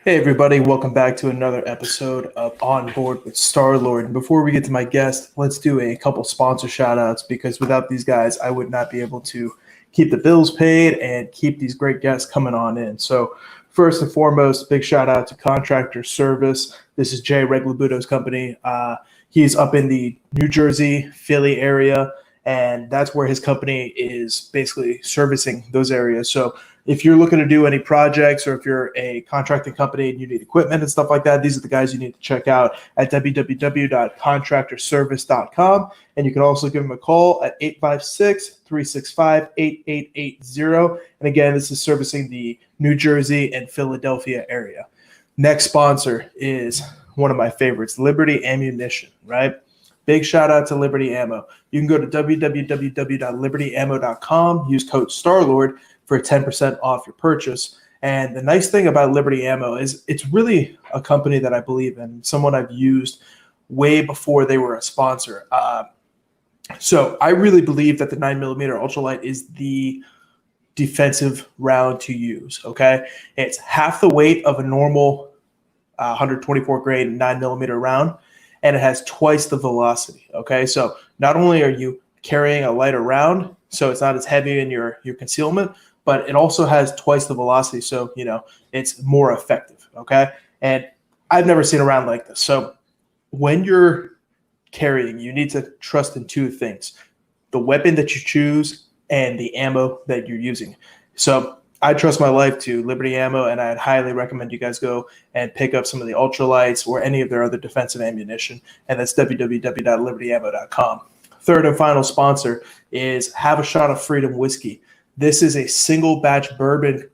Hey everybody, welcome back to another episode of On Board with Star-Lord. And before we get to my guest, let's do a couple sponsor shout outs because without these guys, I would not be able to keep the bills paid and keep these great guests coming on in. So first and foremost, big shout out to Contractor Service. This is Jay Reglabuto's company. He's up in the New Jersey, Philly area, and that's where his company is basically servicing those areas. So if you're looking to do any projects or if you're a contracting company and you need equipment and stuff like that, these are the guys you need to check out at www.contractorservice.com. And you can also give them a call at 856-365-8880. And again, this is servicing the New Jersey and Philadelphia area. Next sponsor is one of my favorites, Liberty Ammunition, right? Big shout out to Liberty Ammo. You can go to www.libertyammo.com, use code STARLORD for 10% off your purchase. And the nice thing about Liberty Ammo is it's really a company that I believe in, someone I've used way before they were a sponsor. So I really believe that the 9mm ultralight is the defensive round to use, okay? It's half the weight of a normal 124 grade 9mm round, and it has twice the velocity, okay? So not only are you carrying a lighter round, so it's not as heavy in your concealment, but it also has twice the velocity, so, you know, it's more effective, okay? And I've never seen a round like this. So when you're carrying, you need to trust in two things, the weapon that you choose and the ammo that you're using. So I trust my life to Liberty Ammo, and I'd highly recommend you guys go and pick up some of the ultralights or any of their other defensive ammunition, and that's www.libertyammo.com. Third and final sponsor is Have a Shot of Freedom Whiskey. This is a single batch bourbon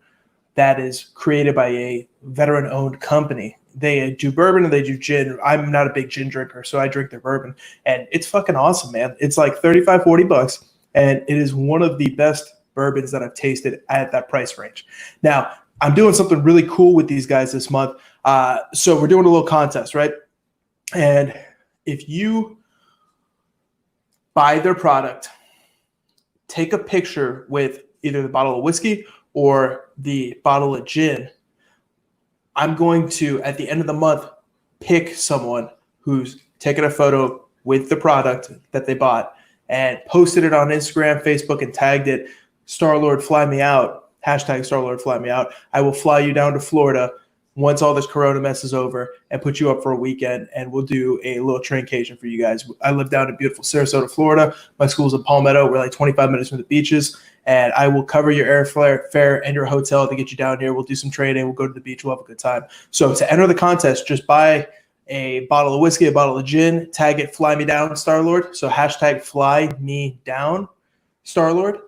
that is created by a veteran-owned company. They do bourbon and they do gin. I'm not a big gin drinker, so I drink their bourbon, and it's fucking awesome, man. It's like $35-40, and it is one of the best bourbons that I've tasted at that price range. Now, I'm doing something really cool with these guys this month. So we're doing a little contest, right? And if you buy their product, take a picture with either the bottle of whiskey or the bottle of gin, I'm going to, at the end of the month, pick someone who's taken a photo with the product that they bought and posted it on Instagram, Facebook, and tagged it, Star-Lord Fly Me Out, hashtag Star-Lord Fly Me Out. I will fly you down to Florida once all this corona mess is over and put you up for a weekend, and we'll do a little traincation for you guys. I live down in beautiful Sarasota, Florida. My school's in Palmetto. We're like 25 minutes from the beaches, and I will cover your airfare and your hotel to get you down here. We'll do some training. We'll go to the beach. We'll have a good time. So to enter the contest, just buy a bottle of whiskey, a bottle of gin, tag it Fly Me Down Star-Lord. So hashtag Fly Me Down Star-Lord.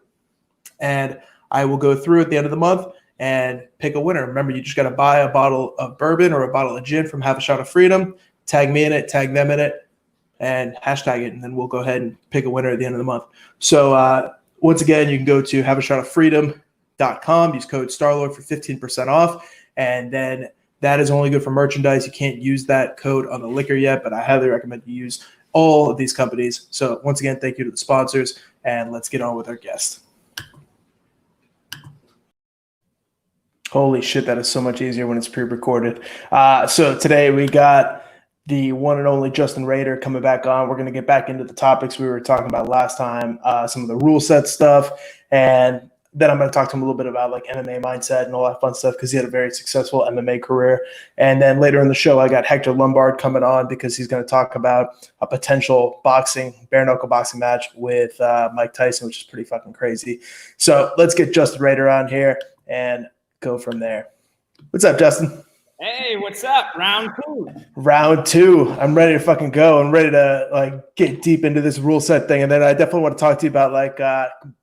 And I will go through at the end of the month and pick a winner. Remember, you just got to buy a bottle of bourbon or a bottle of gin from Have a Shot of Freedom, tag me in it, tag them in it, and hashtag it, and then we'll go ahead and pick a winner at the end of the month. So once again, you can go to haveashotofreedom.com, use code STARLORD for 15% off, and then that is only good for merchandise. You can't use that code on the liquor yet, but I highly recommend you use all of these companies. So once again, thank you to the sponsors, and let's get on with our guest. Holy shit, that is so much easier when it's pre-recorded. So today we got the one and only Justin Rader coming back on. We're going to get back into the topics we were talking about last time, some of the rule set stuff, and then I'm going to talk to him a little bit about like MMA mindset and all that fun stuff because he had a very successful MMA career. And then later in the show, I got Hector Lombard coming on because he's going to talk about a potential bare knuckle boxing match with Mike Tyson, which is pretty fucking crazy. So let's get Justin Rader on here and go from there. What's up, Justin? Hey, what's up? Round two. Round two. I'm ready to fucking go. I'm ready to like get deep into this rule set thing. And then I definitely want to talk to you about like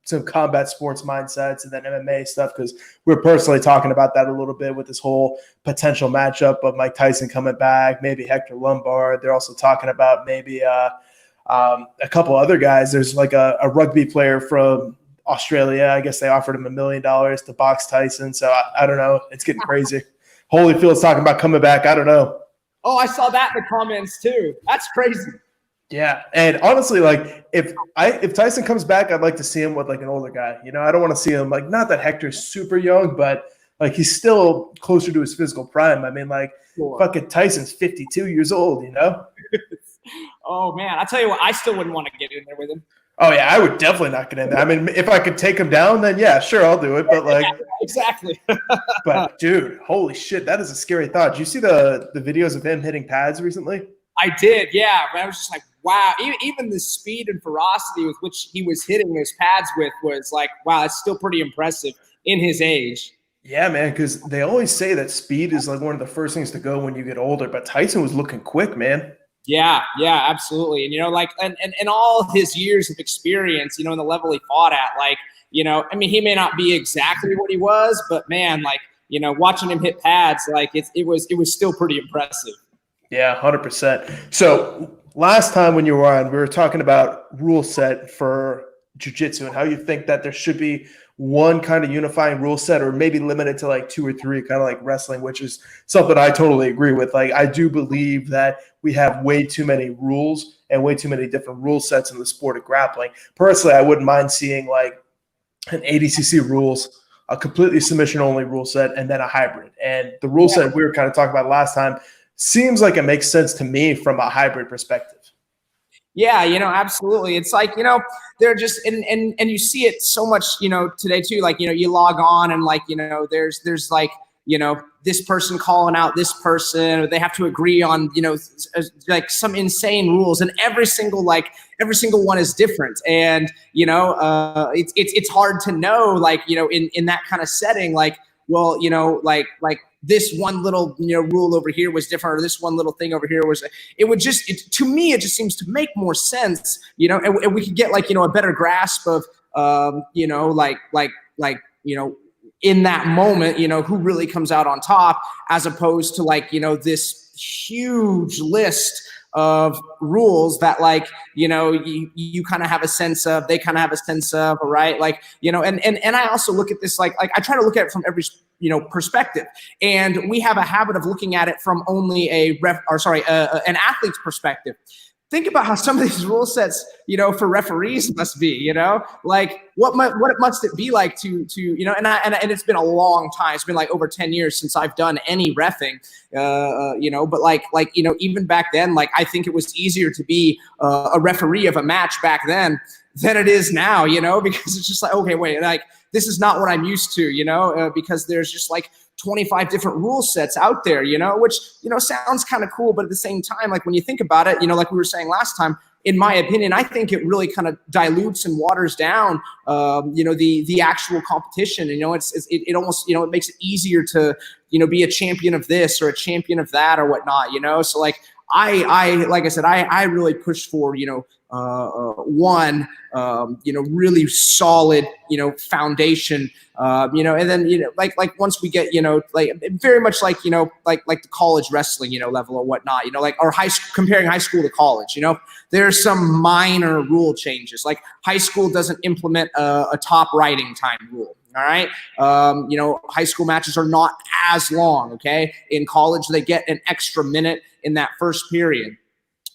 some combat sports mindsets and then MMA stuff because we're personally talking about that a little bit with this whole potential matchup of Mike Tyson coming back, maybe Hector Lombard. They're also talking about maybe a couple other guys. There's like a rugby player from Australia. I guess they offered him $1 million to box Tyson. So I don't know. It's getting crazy. Holyfield's talking about coming back. I don't know. Oh, I saw that in the comments too. That's crazy. Yeah, and honestly, like if Tyson comes back, I'd like to see him with like an older guy. You know, I don't want to see him like not that Hector's super young, but Like, he's still closer to his physical prime. I mean, like, fucking Tyson's 52 years old, you know? Oh, man. I tell you what, I still wouldn't want to get in there with him. Oh, yeah, I would definitely not get in there. I mean, if I could take him down, then yeah, sure, I'll do it. But, like, exactly. but, dude, holy shit, that is a scary thought. Did you see the videos of him hitting pads recently? I did, yeah. I was just like, wow. Even the speed and ferocity with which he was hitting those pads with was like, wow, it's still pretty impressive in his age. Yeah, man, because they always say that speed is like one of the first things to go when you get older. But Tyson was looking quick, man. Yeah, absolutely. And, you know, like, and all his years of experience, you know, and the level he fought at, like, you know, I mean, he may not be exactly what he was, but man, like, you know, watching him hit pads, like it was still pretty impressive. Yeah, 100%. So last time when you were on, we were talking about rule set for jiu-jitsu and how you think that there should be one kind of unifying rule set, or maybe limited to like 2 or 3, kind of like wrestling, which is something I totally agree with. Like, I do believe that we have way too many rules and way too many different rule sets in the sport of grappling. Personally, I wouldn't mind seeing like an ADCC rules, a completely submission-only rule set, and then a hybrid. And the rule set we were kind of talking about last time seems like it makes sense to me from a hybrid perspective. Yeah, you know, absolutely. It's like, you know, they're just, and you see it so much, you know, today too, like, you know, you log on and like, you know, there's like, you know, this person calling out this person, or they have to agree on, you know, like some insane rules, and every single one is different. And, you know, it's hard to know, like, you know, in that kind of setting, like, well, you know, like this one little, you know, rule over here was different, or this one little thing over here was, to me, it just seems to make more sense, you know, and we could get like, you know, a better grasp of, you know, like, you know, in that moment, you know, who really comes out on top, as opposed to like, you know, this huge list of rules that, like, you know, you kind of have a sense of, they kind of have a sense of, right? Like, you know, and I also look at this, like I try to look at it from every, you know, perspective. And we have a habit of looking at it from only an athlete's perspective. Think about how some of these rule sets, you know, for referees must be, you know, like what must it be like to you know, and it's been a long time. It's been like over 10 years since I've done any reffing, you know, but like, you know, even back then, like, I think it was easier to be a referee of a match back then than it is now, you know, because it's just like, okay, wait, like, this is not what I'm used to, you know, because there's just like 25 different rule sets out there, you know, which, you know, sounds kind of cool. But at the same time, like, when you think about it, you know, like we were saying last time, in my opinion, I think it really kind of dilutes and waters down, you know, the actual competition. You know, it almost, you know, it makes it easier to, you know, be a champion of this or a champion of that or whatnot, you know. So like, like I said, I really push for, you know, one, you know, really solid, you know, foundation, you know, and then, you know, like once we get, you know, like very much like, you know, like the college wrestling, you know, level or whatnot, you know, like, or comparing high school to college, you know, there's some minor rule changes. Like, high school doesn't implement a top riding time rule. All right. You know, high school matches are not as long. Okay. In college, they get an extra minute in that first period.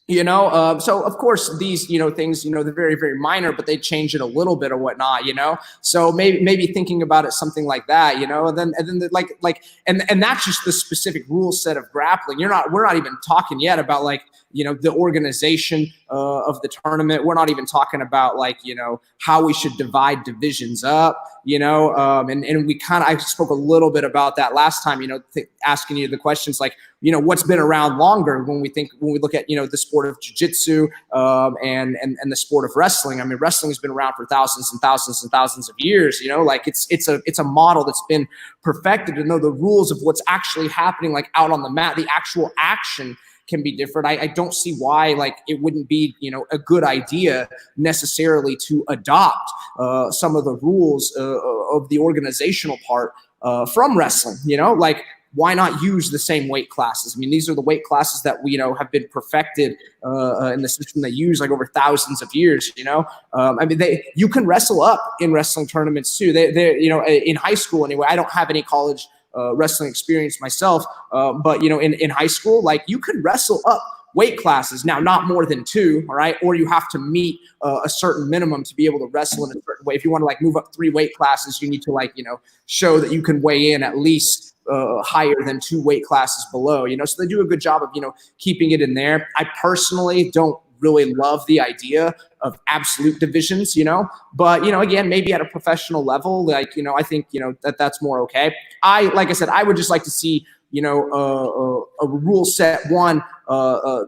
You know, so of course these, you know, things, you know, they're very, very minor, but they change it a little bit or whatnot, you know. So maybe thinking about it, something like that, you know, and then and that's just the specific rule set of grappling. We're not even talking yet about, like, you know, the organization of the tournament. We're not even talking about, like, you know, how we should divide divisions up, you know, and we I spoke a little bit about that last time, you know, asking you the questions like, you know, what's been around longer when we look at, you know, the sport of jiu-jitsu and the sport of wrestling. I mean, wrestling has been around for thousands and thousands and thousands of years, you know, like it's a model that's been perfected to know the rules of what's actually happening, like out on the mat. The actual action can be different. I don't see why, like, it wouldn't be, you know, a good idea necessarily to adopt some of the rules of the organizational part from wrestling, you know, like, why not use the same weight classes? I mean, these are the weight classes that we, you know, have been perfected in the system they use like over thousands of years, you know. I mean, you can wrestle up in wrestling tournaments too. They you know, in high school anyway. I don't have any college wrestling experience myself, but, you know, in high school, like, you could wrestle up weight classes. Now, not more than 2, all right? Or you have to meet a certain minimum to be able to wrestle in a certain way. If you want to like move up 3 weight classes, you need to like, show that you can weigh in at least higher than 2 weight classes below, so they do a good job of, keeping it in there. I personally don't really love the idea of absolute divisions, but, again, maybe at a professional level, like, I think, that's more okay. Like I said, I would just like to see, a rule set one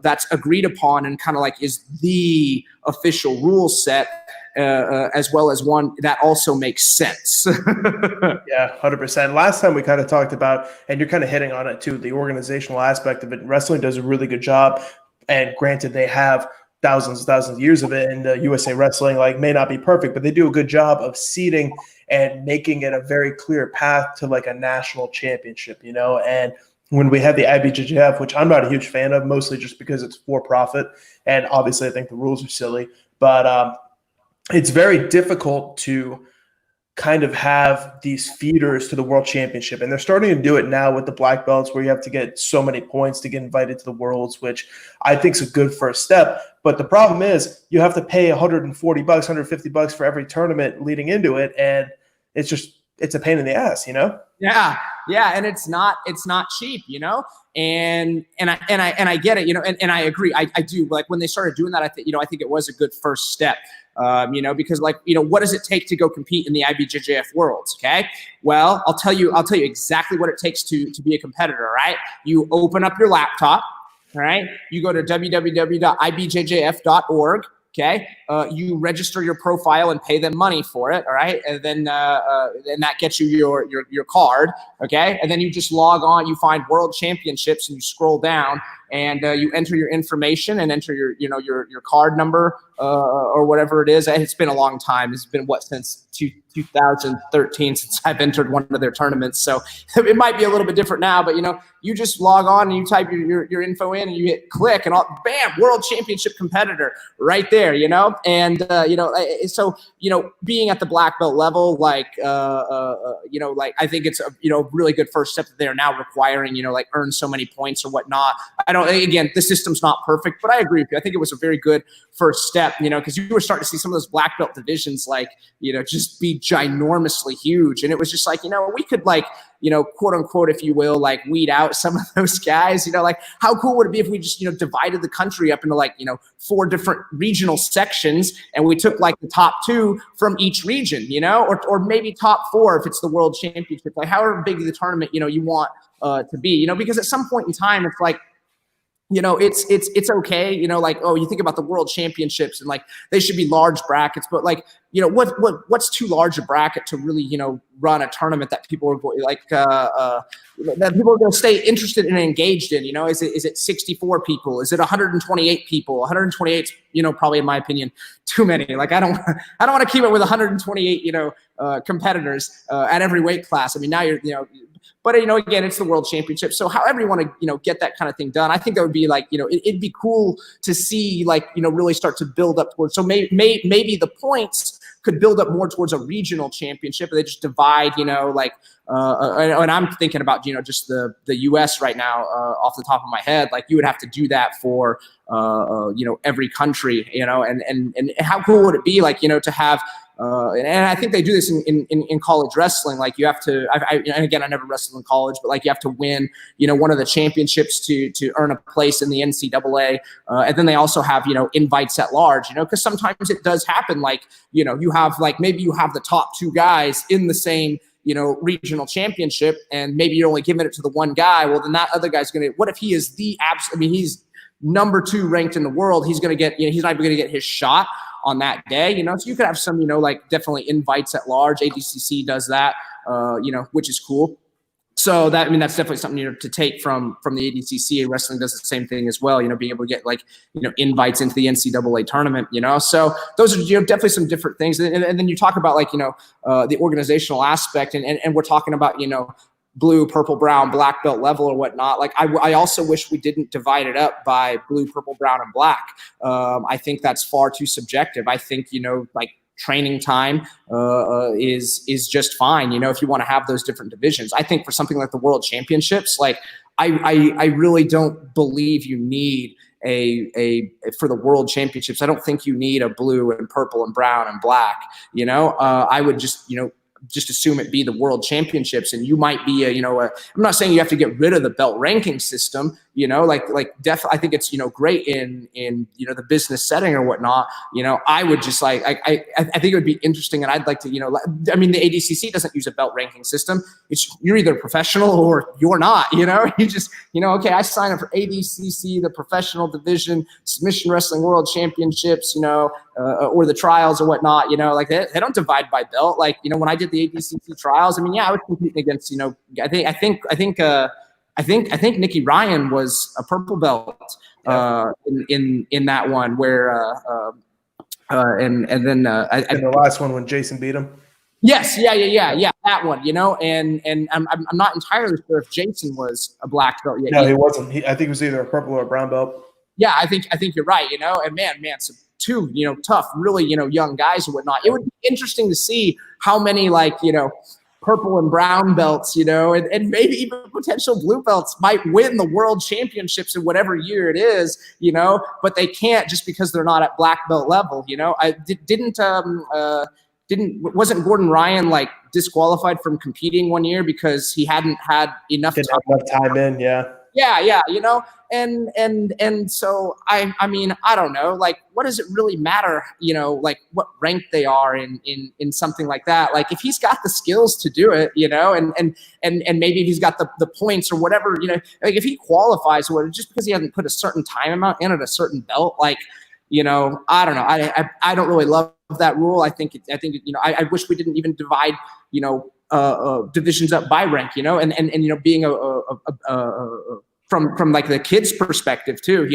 that's agreed upon and kind of like is the official rule set, as well as one that also makes sense. Yeah, 100%. Last time we kind of talked about, and you're kind of hitting on it too, the organizational aspect of it. Wrestling does a really good job. And granted, they have thousands of years of it, and USA Wrestling like may not be perfect, but they do a good job of seeding and making it a very clear path to like a national championship, and when we had the IBJJF, which I'm not a huge fan of, mostly just because it's for profit, and obviously I think the rules are silly, but it's very difficult to kind of have these feeders to the world championship. And they're starting to do it now with the black belts, where you have to get so many points to get invited to the worlds, which I think is a good first step. But the problem is you have to pay $140, $150 for every tournament leading into it. And it's a pain in the ass, Yeah. And it's not cheap, and I get it, and I agree. I do. Like when they started doing that, I think it was a good first step. Because like, what does it take to go compete in the IBJJF Worlds? Okay. Well, I'll tell you exactly what it takes to be a competitor. Right. You open up your laptop. All right. You go to www.ibjjf.org. Okay. You register your profile and pay them money for it. All right. And then that gets you your card. Okay. And then you just log on, you find World Championships and you scroll down and you enter your information and enter your card number or whatever it is. It's been a long time. It's been since 2013 since I've entered one of their tournaments. So it might be a little bit different now, but you just log on and you type your info in and you hit click and bam, World Championship competitor right there, and so being at the black belt level, like like I think it's a really good first step that they're now requiring, like earn so many points or whatnot. Again, the system's not perfect, but I agree with you. I think it was a very good first step, because you were starting to see some of those black belt divisions like, just be ginormously huge. And it was just like, we could like, quote unquote, if you will, like weed out some of those guys, like how cool would it be if we just, divided the country up into like, 4 different regional sections and we took like the top 2 from each region, or maybe top 4 if it's the world championship, like however big the tournament, you want to be, because at some point in time, it's like, it's okay, like, oh, you think about the world championships and like they should be large brackets, but like, what's too large a bracket to really, run a tournament that people are like, that people are going to stay interested and engaged in, is it 64 people? Is it 128 people? 128, probably in my opinion, too many. Like, I don't want to keep it with 128, competitors, at every weight class. I mean, now you're, but, again, it's the world championship. So however you want to, get that kind of thing done, I think that would be like, it'd be cool to see like, really start to build up towards. So maybe the points could build up more towards a regional championship. They just divide, like, and I'm thinking about, just the US right now, off the top of my head, like you would have to do that for, every country, and how cool would it be like, to have, and I think they do this in college wrestling. Like you have to, and again, I never wrestled in college, but like you have to win, one of the championships to earn a place in the NCAA. And then they also have, invites at large, because sometimes it does happen. Like, you have like, maybe you have the top 2 guys in the same, regional championship, and maybe you're only giving it to the one guy. Well, then that other guy's going to, what if he is he's number 2 ranked in the world. He's going to get, he's not even going to get his shot on that day, so you could have some, like definitely invites at large. ADCC does that, which is cool. So that, that's definitely something, to take from the ADCC. Wrestling does the same thing as well, being able to get like, invites into the NCAA tournament, so those are, definitely some different things. And then you talk about like, the organizational aspect and we're talking about, blue, purple, brown, black belt level or whatnot. Like I also wish we didn't divide it up by blue, purple, brown, and black. I think that's far too subjective. I think, like training time is just fine, if you want to have those different divisions. I think for something like the World Championships, like I really don't believe you need for the world championships, I don't think you need a blue and purple and brown and black. I would just, just assume it be the world championships, and you might be I'm not saying you have to get rid of the belt ranking system, I think it's, great in the business setting or whatnot. I would just I think it would be interesting, and I'd like to, the ADCC doesn't use a belt ranking system. You're either professional or you're not, you just, okay, I sign up for ADCC, the professional division, submission wrestling world championships, or the trials or whatnot, they don't divide by belt. When I did the ADCC trials, I was competing against, I think Nikki Ryan was a purple belt in that one where and then the last one when Jason beat him. Yes, yeah, that one, and I'm not entirely sure if Jason was a black belt yet. No, he wasn't. I think it was either a purple or a brown belt. Yeah, I think you're right, and man, some two, tough, really, young guys and whatnot. It would be interesting to see how many purple and brown belts, and maybe even potential blue belts might win the world championships in whatever year it is, but they can't just because they're not at black belt level. Wasn't Gordon Ryan disqualified from competing one year because he hadn't had enough time in? Yeah, and so I don't know, what does it really matter, what rank they are in something like that? If he's got the skills to do it, and maybe if he's got the points or whatever, if he qualifies, or just because he hasn't put a certain time amount in at a certain belt, I don't know. I don't really love that rule. I think I wish we didn't even divide, divisions up by rank, and being from the kids' perspective too,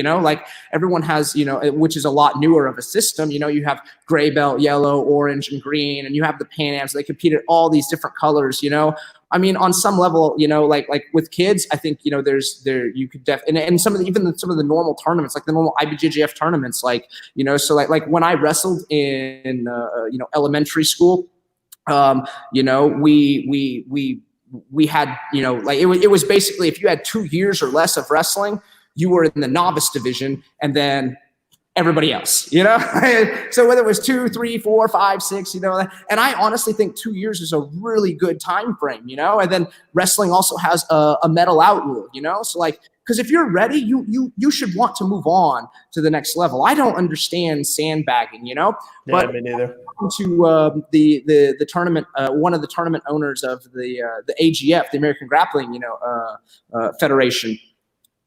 everyone has, which is a lot newer of a system. You have gray belt, yellow, orange, and green, and you have the Pan Ams. They compete at all these different colors. On some level, like with kids, I think you could and some of the normal tournaments, like the normal IBJJF tournaments, so when I wrestled in elementary school, we had, it was basically, if you had 2 years or less of wrestling, you were in the novice division, and then everybody else, so whether it was 2, 3, 4, 5, 6, and I honestly think 2 years is a really good time frame, and then wrestling also has a medal out rule, so because if you're ready, you should want to move on to the next level. I don't understand sandbagging, but me neither. To the tournament, one of the tournament owners of the AGF, the American Grappling, Federation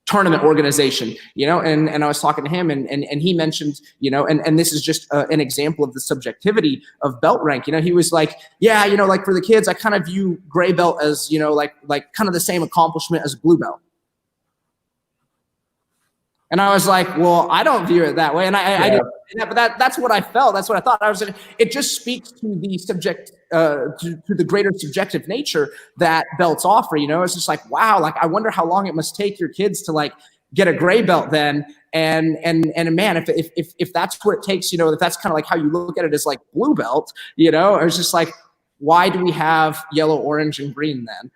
tournament organization, and I was talking to him, and he mentioned, and this is just an example of the subjectivity of belt rank. He was like, yeah, for the kids, I kind of view gray belt as, like kind of the same accomplishment as blue belt. And I was like, well, I don't view it that way. And I didn't, but that's what I felt. That's what I thought. It just speaks to the subject, to the greater subjective nature that belts offer. It's just like, wow, I wonder how long it must take your kids to get a gray belt then. And man, if that's what it takes, if that's kind of like how you look at it as blue belt, it's just like, why do we have yellow, orange, and green then?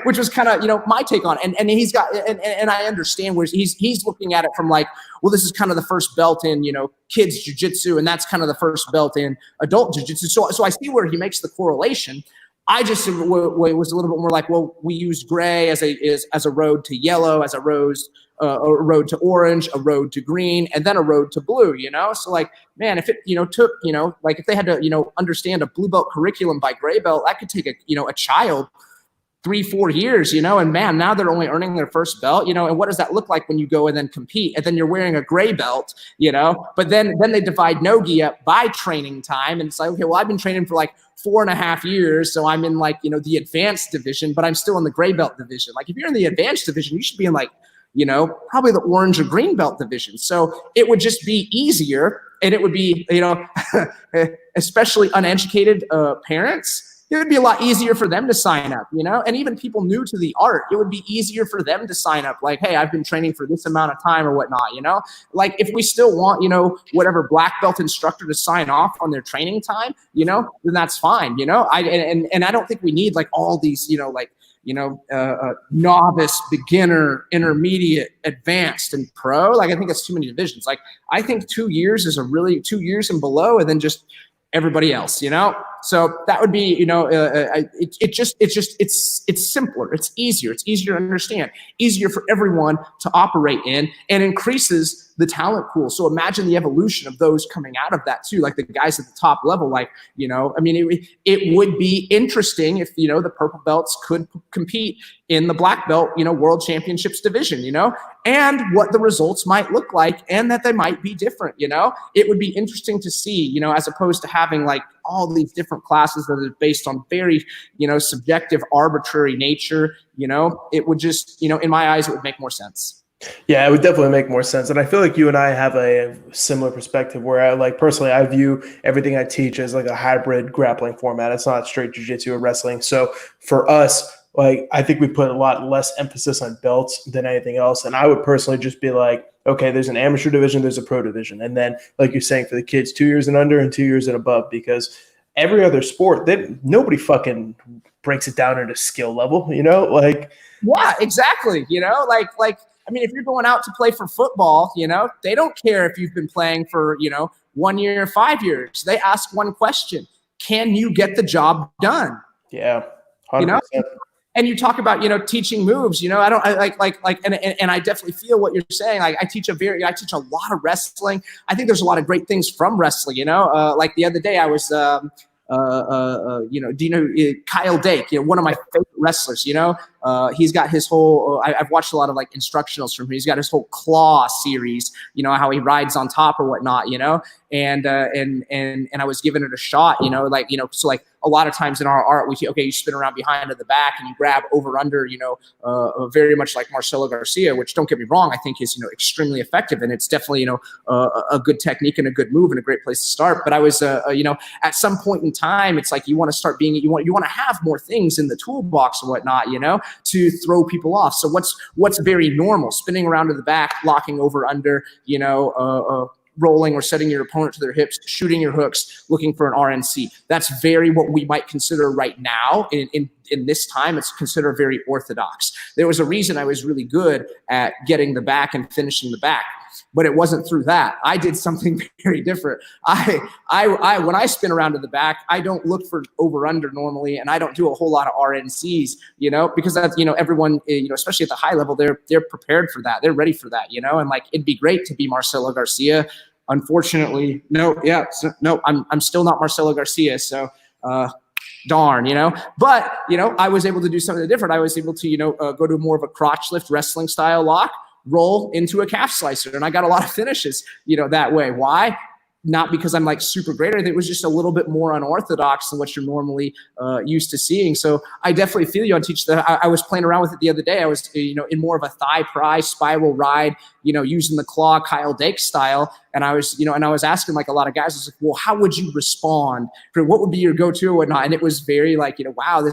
Which was kind of, my take on it. And he's got, and I understand where he's looking at it from well, this is kind of the first belt in, kids jiu-jitsu, and that's kind of the first belt in adult jiu-jitsu. So I see where he makes the correlation. I just was a little bit more well, we use gray as a road to yellow, as a road to orange, a road to green, and then a road to blue, So man, if it, took, if they had to, understand a blue belt curriculum by gray belt, that could take a child 3-4 years, and man, now they're only earning their first belt, and what does that look like when you go and then compete, and then you're wearing a gray belt, but then they divide no-gi up by training time, and it's like, okay, well, I've been training for 4.5 years, so I'm in the advanced division, but I'm still in the gray belt division. If you're in the advanced division, you should be in probably the orange or green belt division. So it would just be easier, and it would be, especially uneducated parents, it would be a lot easier for them to sign up, you know, and even people new to the art, it would be easier for them to sign up. Like, hey, I've been training for this amount of time or whatnot, you know, like if we still want, you know, whatever black belt instructor to sign off on their training time, you know, then that's fine. You know, and I don't think we need like all these, you know, like, novice, beginner, intermediate, advanced, and pro. Like, I think it's too many divisions. Like, I think 2 years is 2 years and below, and then just everybody else, you know? So that would be, you know, it's simpler. It's easier. It's easier to understand, easier for everyone to operate in, and increases the talent pool. So imagine the evolution of those coming out of that too, like the guys at the top level. Like, you know, I mean, it would be interesting if, you know, the purple belts could compete in the black belt, you know, world championships division, you know, and what the results might look like, and that they might be different, you know. It would be interesting to see, you know, as opposed to having like all these different classes that are based on very, you know, subjective, arbitrary nature, you know. It would just, you know, in my eyes, it would make more sense. Yeah, it would definitely make more sense. And I feel like you and I have a similar perspective where I personally, I view everything I teach as like a hybrid grappling format. It's not straight jiu-jitsu or wrestling. So for us, like, I think we put a lot less emphasis on belts than anything else. And I would personally just be like, okay, there's an amateur division, there's a pro division. And then, like you're saying, for the kids, 2 years and under and 2 years and above, because every other sport, nobody fucking breaks it down into skill level, you know? Like, yeah, exactly. You know, like, I mean, if you're going out to play for football, you know, they don't care if you've been playing for, you know, 1 year or 5 years. They ask one question: can you get the job done? Yeah, 100%. You know, and you talk about, you know, teaching moves. You know, I I definitely feel what you're saying. Like, I teach a lot of wrestling. I think there's a lot of great things from wrestling. You know, like the other day I was. You know, do you know Kyle Dake? You know, one of my favorite wrestlers. You know, he's got his whole. I've watched a lot of like instructionals from him. He's got his whole Claw series. You know, how he rides on top or whatnot. You know, and I was giving it a shot. You know, like, you know, so like a lot of times in our art, you spin around behind to the back and you grab over under. You know, very much like Marcelo Garcia, which, don't get me wrong, I think is, you know, extremely effective, and it's definitely, you know, a good technique and a good move and a great place to start. But I was, you know, at some point in time, it's like you want to start being, you want to have more things in the toolbox and whatnot, you know, to throw people off. So what's very normal? Spinning around to the back, locking over under, you know, rolling or setting your opponent to their hips, shooting your hooks, looking for an RNC. That's very what we might consider right now in this time. It's considered very orthodox. There was a reason I was really good at getting the back and finishing the back, but it wasn't through that. I did something very different. I when I spin around to the back, I don't look for over under normally, and I don't do a whole lot of RNCs, you know, because that's, you know, everyone, you know, especially at the high level, they're prepared for that. They're ready for that, you know, and like, it'd be great to be Marcelo Garcia. Unfortunately, no, I'm still not Marcelo Garcia. So, darn, you know, but, you know, I was able to do something different. I was able to, you know, go to more of a crotch lift wrestling style lock, roll into a calf slicer. And I got a lot of finishes, you know, that way. Why? Not because I'm like super great. I think it was just a little bit more unorthodox than what you're normally used to seeing. So I definitely feel you on teach that. I was playing around with it the other day. I was, you know, in more of a thigh pry spiral ride, you know, using the claw Kyle Dake style. And I was, you know, and I was asking like a lot of guys, I was like, well, how would you respond? What would be your go-to or whatnot? And it was very like, you know, wow,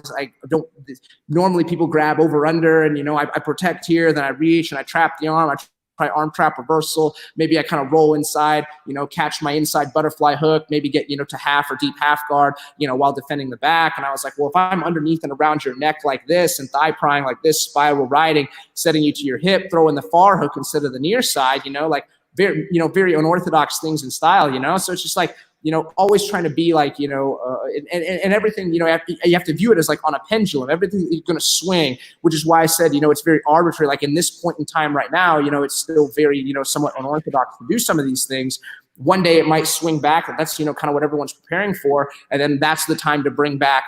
normally people grab over under and, you know, I protect here, then I reach and I trap the arm. I try arm trap reversal. Maybe I kind of roll inside, you know, catch my inside butterfly hook, maybe get, you know, to half or deep half guard, you know, while defending the back. And I was like, well, if I'm underneath and around your neck like this and thigh prying like this, spiral riding, setting you to your hip, throwing the far hook instead of the near side, you know, like very, you know, very unorthodox things in style, you know? So it's just like, you know, always trying to be like, you know, and everything, you know, you have to view it as like on a pendulum. Everything is going to swing, which is why I said, you know, it's very arbitrary. Like in this point in time right now, you know, it's still very, you know, somewhat unorthodox to do some of these things. One day it might swing back. That's, you know, kind of what everyone's preparing for. And then that's the time to bring back,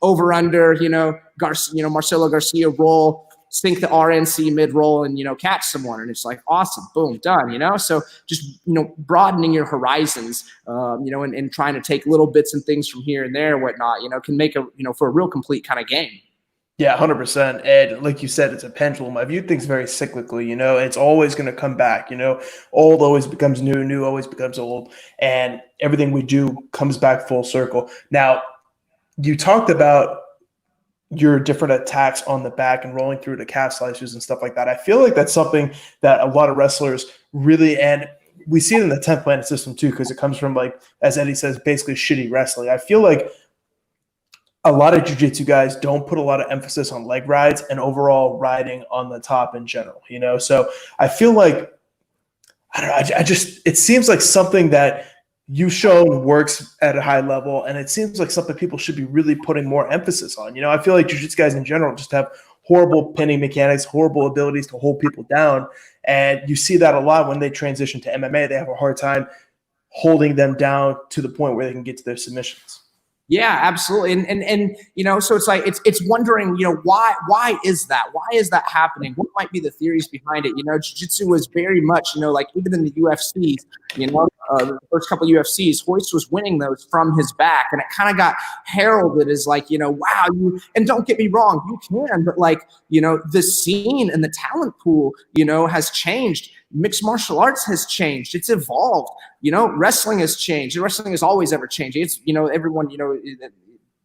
over under, you know, Marcelo Garcia roll, sink the RNC mid-roll and, you know, catch someone. And it's like, awesome, boom, done, you know? So just, you know, broadening your horizons, you know, and trying to take little bits and things from here and there and whatnot, you know, can make you know, for a real complete kind of game. Yeah, 100%. And like you said, it's a pendulum. I view things very cyclically, you know, it's always going to come back, you know, old always becomes new, new always becomes old, and everything we do comes back full circle. Now, you talked about your different attacks on the back and rolling through the calf slicers and stuff like that. I feel like that's something that a lot of wrestlers really, and we see it in the 10th Planet system too, because it comes from, like, as Eddie says, basically shitty wrestling. I feel like a lot of jiu-jitsu guys don't put a lot of emphasis on leg rides and overall riding on the top in general, you know? So I feel like, I don't know, it seems like something that you've shown works at a high level, and it seems like something people should be really putting more emphasis on. You know, I feel like jiu-jitsu guys in general just have horrible pinning mechanics, horrible abilities to hold people down, and you see that a lot when they transition to MMA. They have a hard time holding them down to the point where they can get to their submissions. Yeah, absolutely. And you know, so it's like, it's wondering, you know, why is that? Why is that happening? What might be the theories behind it? You know, jiu-jitsu was very much, you know, like even in the UFCs, you know, the first couple of UFCs, Hoist was winning those from his back, and it kind of got heralded as like, you know, wow, and don't get me wrong, you can, but like, you know, the scene and the talent pool, you know, has changed. Mixed martial arts has changed. It's evolved. You know, wrestling has changed. Wrestling is always ever changing. It's, you know, everyone, you know,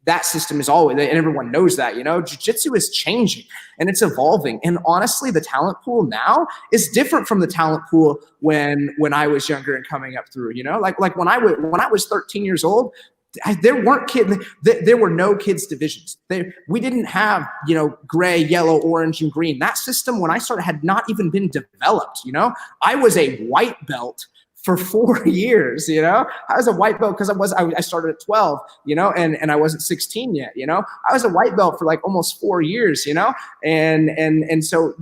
that system is always, and everyone knows that, you know, jiu-jitsu is changing and it's evolving. And honestly, the talent pool now is different from the talent pool when I was younger and coming up through, you know, like when I was 13 years old, there weren't kids. There were no kids divisions. We didn't have, you know, gray, yellow, orange, and green. That system, when I started, had not even been developed. You know, I was a white belt for 4 years. You know, I was a white belt because I started at 12. You know, and I wasn't 16 yet. You know, I was a white belt for like almost 4 years. You know, and so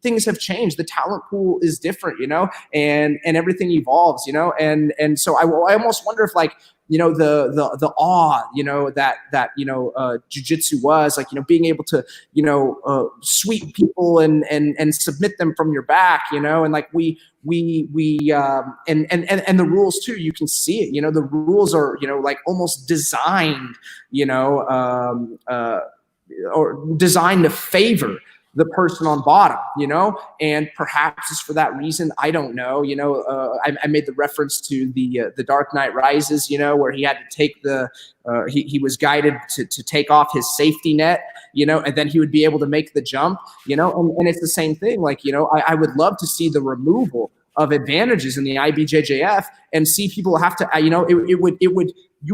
things have changed. The talent pool is different. You know, and everything evolves. You know, and so I almost wonder if, like, you know, the awe, you know, that you know, jiu-jitsu was, like, you know, being able to, you know, sweep people and submit them from your back, you know, and like and the rules too, you can see it, you know, the rules are, you know, like almost designed, you know, or designed to favor the person on bottom, you know, and perhaps it's for that reason. I don't know. You know, I made the reference to the Dark Knight Rises, you know, where he had to take he was guided to take off his safety net, you know, and then he would be able to make the jump, you know, and it's the same thing. Like, you know, I would love to see the removal of advantages in the IBJJF and see people have to, you know, you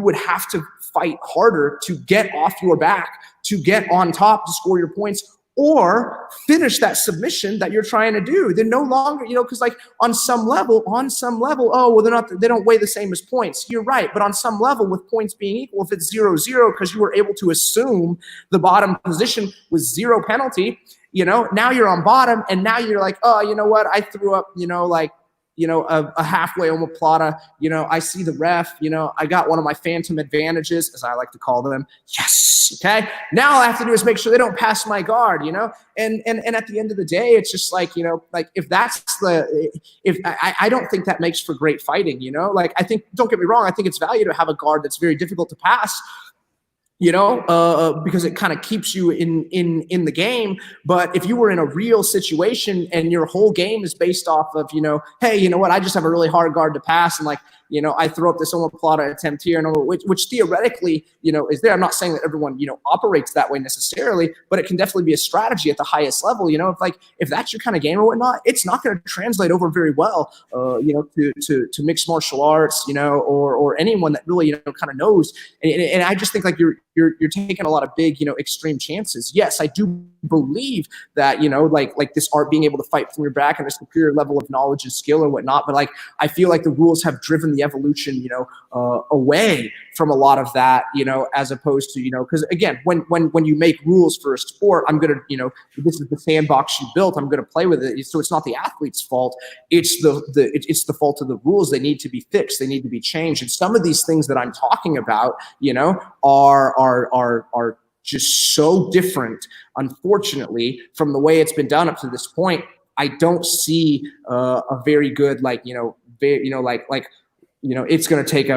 would have to fight harder to get off your back, to get on top, to score your points, or finish that submission that you're trying to do. They're no longer, you know, because like on some level, oh, well, they don't weigh the same as points. You're right. But on some level, with points being equal, if it's 0-0, because you were able to assume the bottom position was 0 penalty, you know, now you're on bottom, and now you're like, oh, you know what? I threw up, you know, like, you know, a halfway omoplata, you know, I see the ref, you know, I got one of my phantom advantages, as I like to call them. Yes. Okay. Now all I have to do is make sure they don't pass my guard, you know, and at the end of the day, it's just like, you know, like if I don't think that makes for great fighting, you know, like I think, don't get me wrong, I think it's value to have a guard that's very difficult to pass, you know, because it kind of keeps you in the game. But if you were in a real situation and your whole game is based off of, you know, hey, you know what, I just have a really hard guard to pass, and like, you know, I throw up this omoplata attempt here, and which theoretically, you know, is there. I'm not saying that everyone, you know, operates that way necessarily, but it can definitely be a strategy at the highest level. You know, if that's your kind of game or whatnot, it's not going to translate over very well, you know, to mixed martial arts, you know, or anyone that really, you know, kind of knows. And I just think like you're taking a lot of big, you know, extreme chances. Yes, I do believe that, you know, like this art, being able to fight from your back, and a superior level of knowledge and skill and whatnot. But like, I feel like the rules have driven the evolution, you know, away from a lot of that, you know, as opposed to, you know, because again, when you make rules for a sport, I'm going to, you know, this is the sandbox you built, I'm going to play with it. So it's not the athlete's fault. It's the fault of the rules. They need to be fixed. They need to be changed. And some of these things that I'm talking about, you know, are just so different, unfortunately, from the way it's been done up to this point. I don't see a very good, like, you know, you know, it's going to take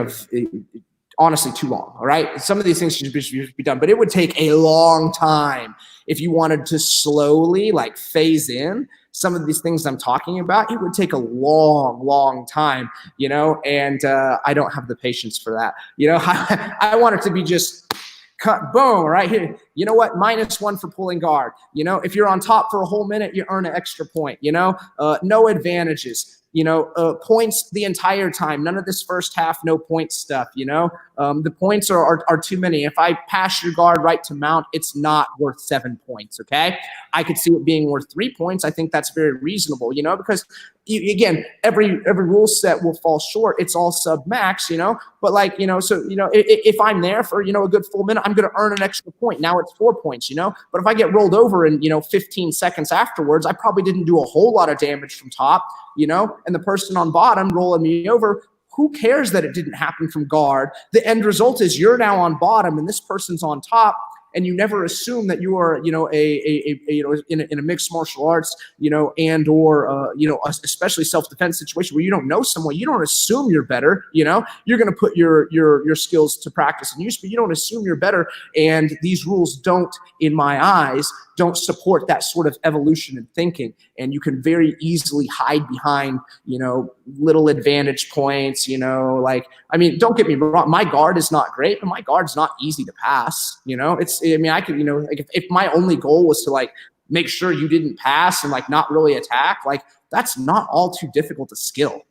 honestly too long. All right. Some of these things should be done, but it would take a long time if you wanted to slowly like phase in some of these things I'm talking about. It would take a long time, you know, and I don't have the patience for that. You know, I want it to be just cut, boom, right here. You know what? -1 for pulling guard. You know, if you're on top for a whole minute, you earn an extra point. You know, no advantages. You know, points the entire time. None of this first half, no point stuff. You know, the points are too many. If I pass your guard right to mount, it's not worth 7 points. Okay, I could see it being worth 3 points. I think that's very reasonable. You know, because again, every rule set will fall short. It's all sub max. You know, but like, you know, so you know, if I'm there for, you know, a good full minute, I'm going to earn an extra point. Now it's 4 points. You know, but if I get rolled over in, you know, 15 seconds afterwards, I probably didn't do a whole lot of damage from top. You know, and the person on bottom rolling me over, who cares that it didn't happen from guard? The end result is you're now on bottom and this person's on top, and you never assume that you are, you know, you know, in a mixed martial arts, you know, and or you know, especially self-defense situation where you don't know someone, you don't assume you're better. You know, you're going to put your skills to practice and use, but you don't assume you're better. And these rules don't, in my eyes, don't support that sort of evolution in thinking. And you can very easily hide behind, you know, little advantage points, you know, like, I mean, don't get me wrong. My guard is not great, but my guard's not easy to pass. You know, I mean, I could, you know, like if my only goal was to like make sure you didn't pass and like not really attack, like that's not all too difficult to skill.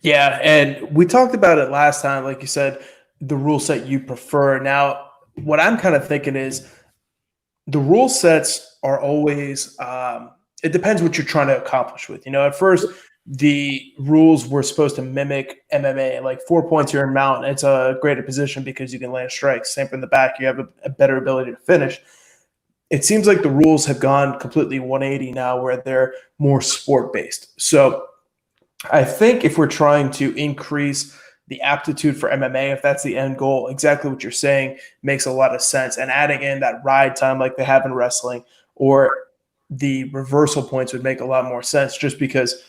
Yeah. And we talked about it last time, like you said, the rule set you prefer. Now, what I'm kind of thinking is, the rule sets are always, it depends what you're trying to accomplish with. You know, at first, the rules were supposed to mimic MMA, like 4 points you're in mount. It's a greater position because you can land strikes. Same from the back, you have a better ability to finish. It seems like the rules have gone completely 180 now where they're more sport-based. So I think if we're trying to increase the aptitude for MMA, if that's the end goal, exactly what you're saying makes a lot of sense. And adding in that ride time like they have in wrestling or the reversal points would make a lot more sense, just because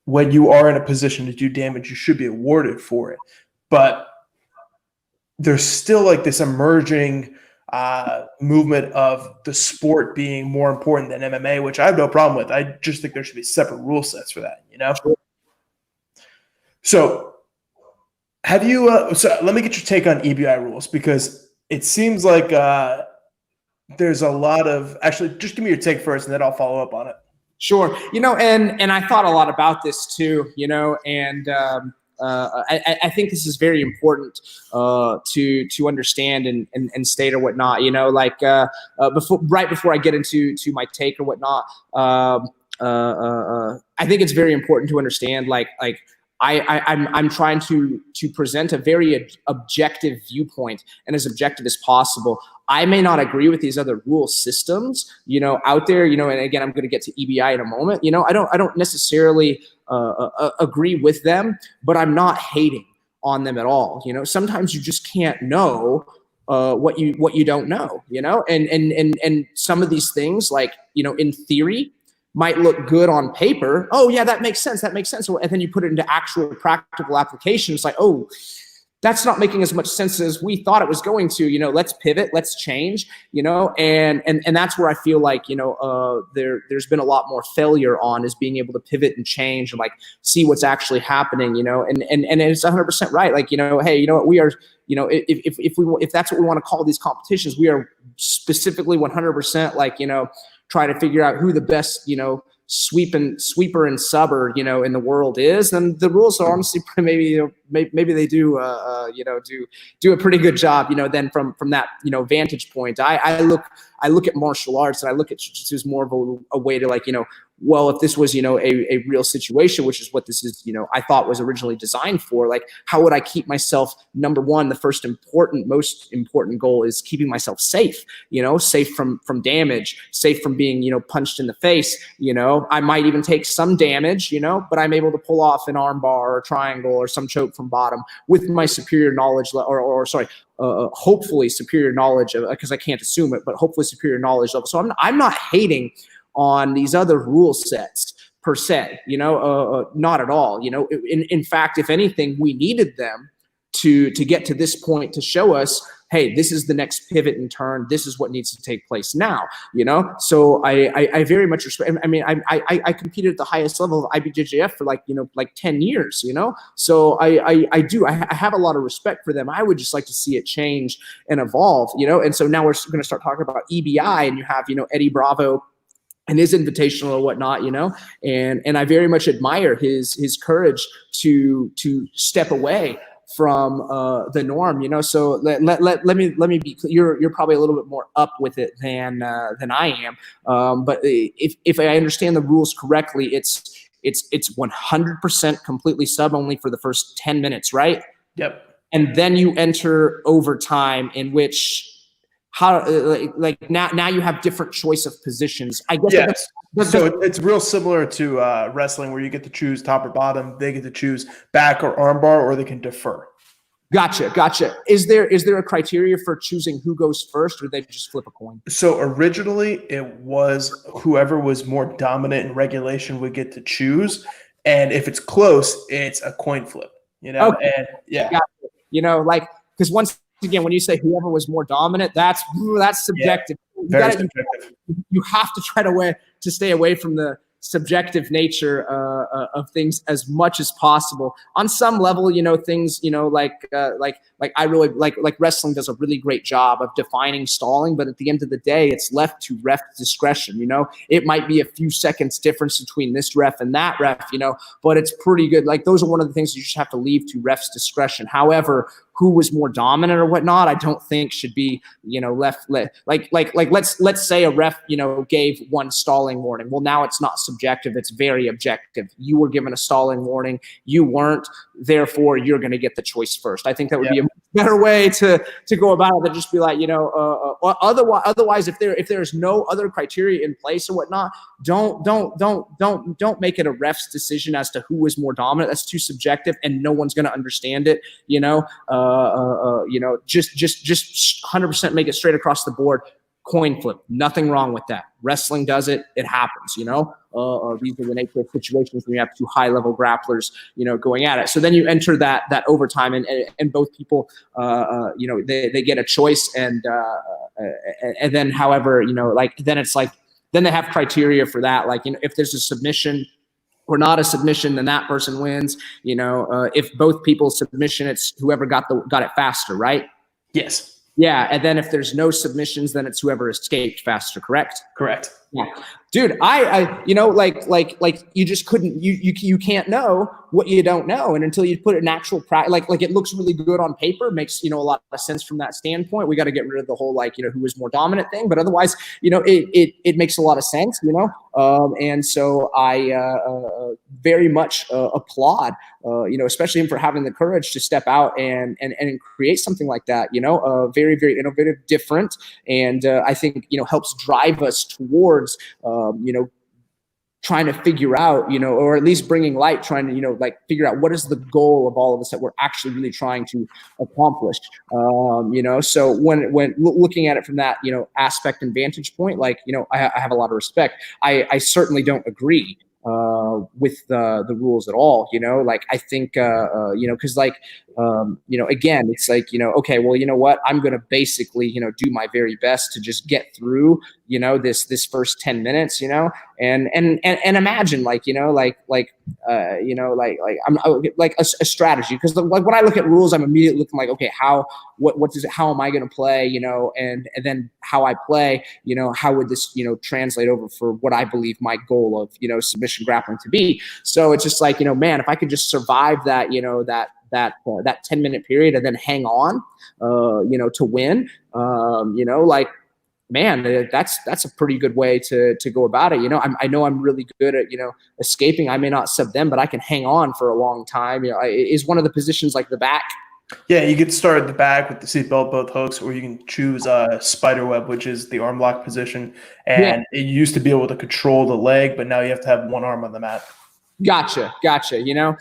when you are in a position to do damage, you should be awarded for it. But there's still like this emerging movement of the sport being more important than MMA, which I have no problem with. I just think there should be separate rule sets for that, you know? So have you so let me get your take on EBI rules, because it seems like there's a lot of, actually, just give me your take first and then I'll follow up on it. Sure. You know, and I thought a lot about this too, you know, and I think this is very important to understand and state or whatnot, you know, like right before I get into my take or whatnot, I think it's very important to understand like I'm trying to present a very objective viewpoint and as objective as possible. I may not agree with these other rule systems, you know, out there, you know, and again, I'm going to get to EBI in a moment. You know, I don't necessarily agree with them, but I'm not hating on them at all. You know, sometimes you just can't know what you don't know, you know, and some of these things, like, you know, in theory, might look good on paper. Oh yeah, that makes sense. That makes sense. And then you put it into actual practical application. It's like, oh, that's not making as much sense as we thought it was going to. You know, let's pivot, let's change. You know, and that's where I feel like, you know, there's been a lot more failure on, is being able to pivot and change and like see what's actually happening. You know, and it's 100% right. Like, you know, hey, you know what, we are. You know, if that's what we want to call these competitions, we are specifically 100% like, you know, try to figure out who the best, you know, sweeper and subber, you know, in the world is. And the rules are honestly maybe, you know, maybe they do, you know, do a pretty good job, you know, then from that, you know, vantage point. I look at martial arts and I look at jiu-jitsu as more of a way to like, you know, well, if this was, you know, a real situation, which is what this is, you know, I thought was originally designed for, like, how would I keep myself, number one, the most important goal is keeping myself safe, you know, safe from damage, safe from being, you know, punched in the face. You know, I might even take some damage, you know, but I'm able to pull off an arm bar or a triangle or some choke from bottom with my superior knowledge, hopefully superior knowledge, because I can't assume it, but hopefully superior knowledge level. So I'm not hating on these other rule sets per se, you know, not at all. You know, in fact, if anything, we needed them to get to this point to show us, hey, this is the next pivot and turn. This is what needs to take place now, you know? So I very much respect, I mean, I competed at the highest level of IBJJF for like 10 years, you know? So I have a lot of respect for them. I would just like to see it change and evolve, you know? And so now we're going to start talking about EBI, and you have, Eddie Bravo and his invitational or whatnot, you know, and I very much admire his courage to step away from the norm, you know. So let me be clear. You're probably a little bit more up with it than I am. But if I understand the rules correctly, it's 100% completely sub only for the first 10 minutes, right? Yep. And then you enter overtime, in which now you have different choice of positions. I guess. Yes. So it's real similar to wrestling, where you get to choose top or bottom. They get to choose back or armbar, or they can defer. Gotcha. Is there a criteria for choosing who goes first, or they just flip a coin? So originally it was whoever was more dominant in regulation would get to choose, and if it's close, it's a coin flip. You know, okay. And yeah, gotcha. You know, like, because once again, when you say whoever was more dominant, that's subjective. Yeah, very subjective. You have to try to stay away from the subjective nature of things as much as possible. On some level, you know, things, you know, like I really like wrestling does a really great job of defining stalling, but at the end of the day, it's left to ref discretion. You know, it might be a few seconds difference between this ref and that ref, you know, but it's pretty good. Like, those are one of the things you just have to leave to ref's discretion. However, who was more dominant or whatnot, I don't think should be, you know, left. Like let's say a ref, you know, gave one stalling warning. Well, now it's not subjective; it's very objective. You were given a stalling warning, you weren't. Therefore, you're going to get the choice first. I think that would be a better way to go about it than just be like, you know, otherwise, if there's no other criteria in place or whatnot, don't make it a ref's decision as to who was more dominant. That's too subjective, and no one's going to understand it. You know, you know, just 100% make it straight across the board. Coin flip, nothing wrong with that. Wrestling does it; it happens. You know, these are the nature of situations when you have two high-level grapplers, you know, going at it. So then you enter that overtime, and both people, you know, they get a choice, and then, however, you know, like, then it's like, then they have criteria for that. Like, you know, if there's a submission or not a submission, then that person wins. You know, if both people's submission, it's whoever got it faster, right? Yes. Yeah, and then if there's no submissions, then it's whoever escaped faster, correct? Correct. Yeah. Dude, I you know, like you just couldn't, you can't know what you don't know. And until you put a natural practice, like it looks really good on paper, makes, you know, a lot of sense from that standpoint. We got to get rid of the whole, like, you know, who was more dominant thing, but otherwise, you know, it makes a lot of sense, you know? And so I very much applaud, you know, especially him for having the courage to step out and create something like that, you know, very, very innovative, different. And I think, you know, helps drive us towards, you know, trying to figure out, you know, or at least bringing light, trying to, you know, like, figure out what is the goal of all of this that we're actually really trying to accomplish. You know, so when looking at it from that, you know, aspect and vantage point, like, you know, I have a lot of respect. I certainly don't agree with the rules at all, you know, like, I think, you know, cause like, you know, again, it's like, you know, okay, well, you know what, I'm going to basically, you know, do my very best to just get through, you know, this first 10 minutes, you know, and imagine, like, you know, you know, I'm like a strategy. Cause like, when I look at rules, I'm immediately looking like, okay, how am I going to play, you know, and then how I play, you know, how would this, you know, translate over for what I believe my goal of, you know, submission grappling to be. So it's just like, you know, man, if I could just survive that, you know, that 10-minute period and then hang on, you know, to win, you know, like, man, that's a pretty good way to go about it. You know, I know I'm really good at, you know, escaping. I may not sub them, but I can hang on for a long time. You know, is one of the positions like the back. Yeah, you could start at the back with the seatbelt, both hooks, or you can choose spider web, which is the arm lock position. And it used to be able to control the leg, but now you have to have one arm on the mat. Gotcha. You know,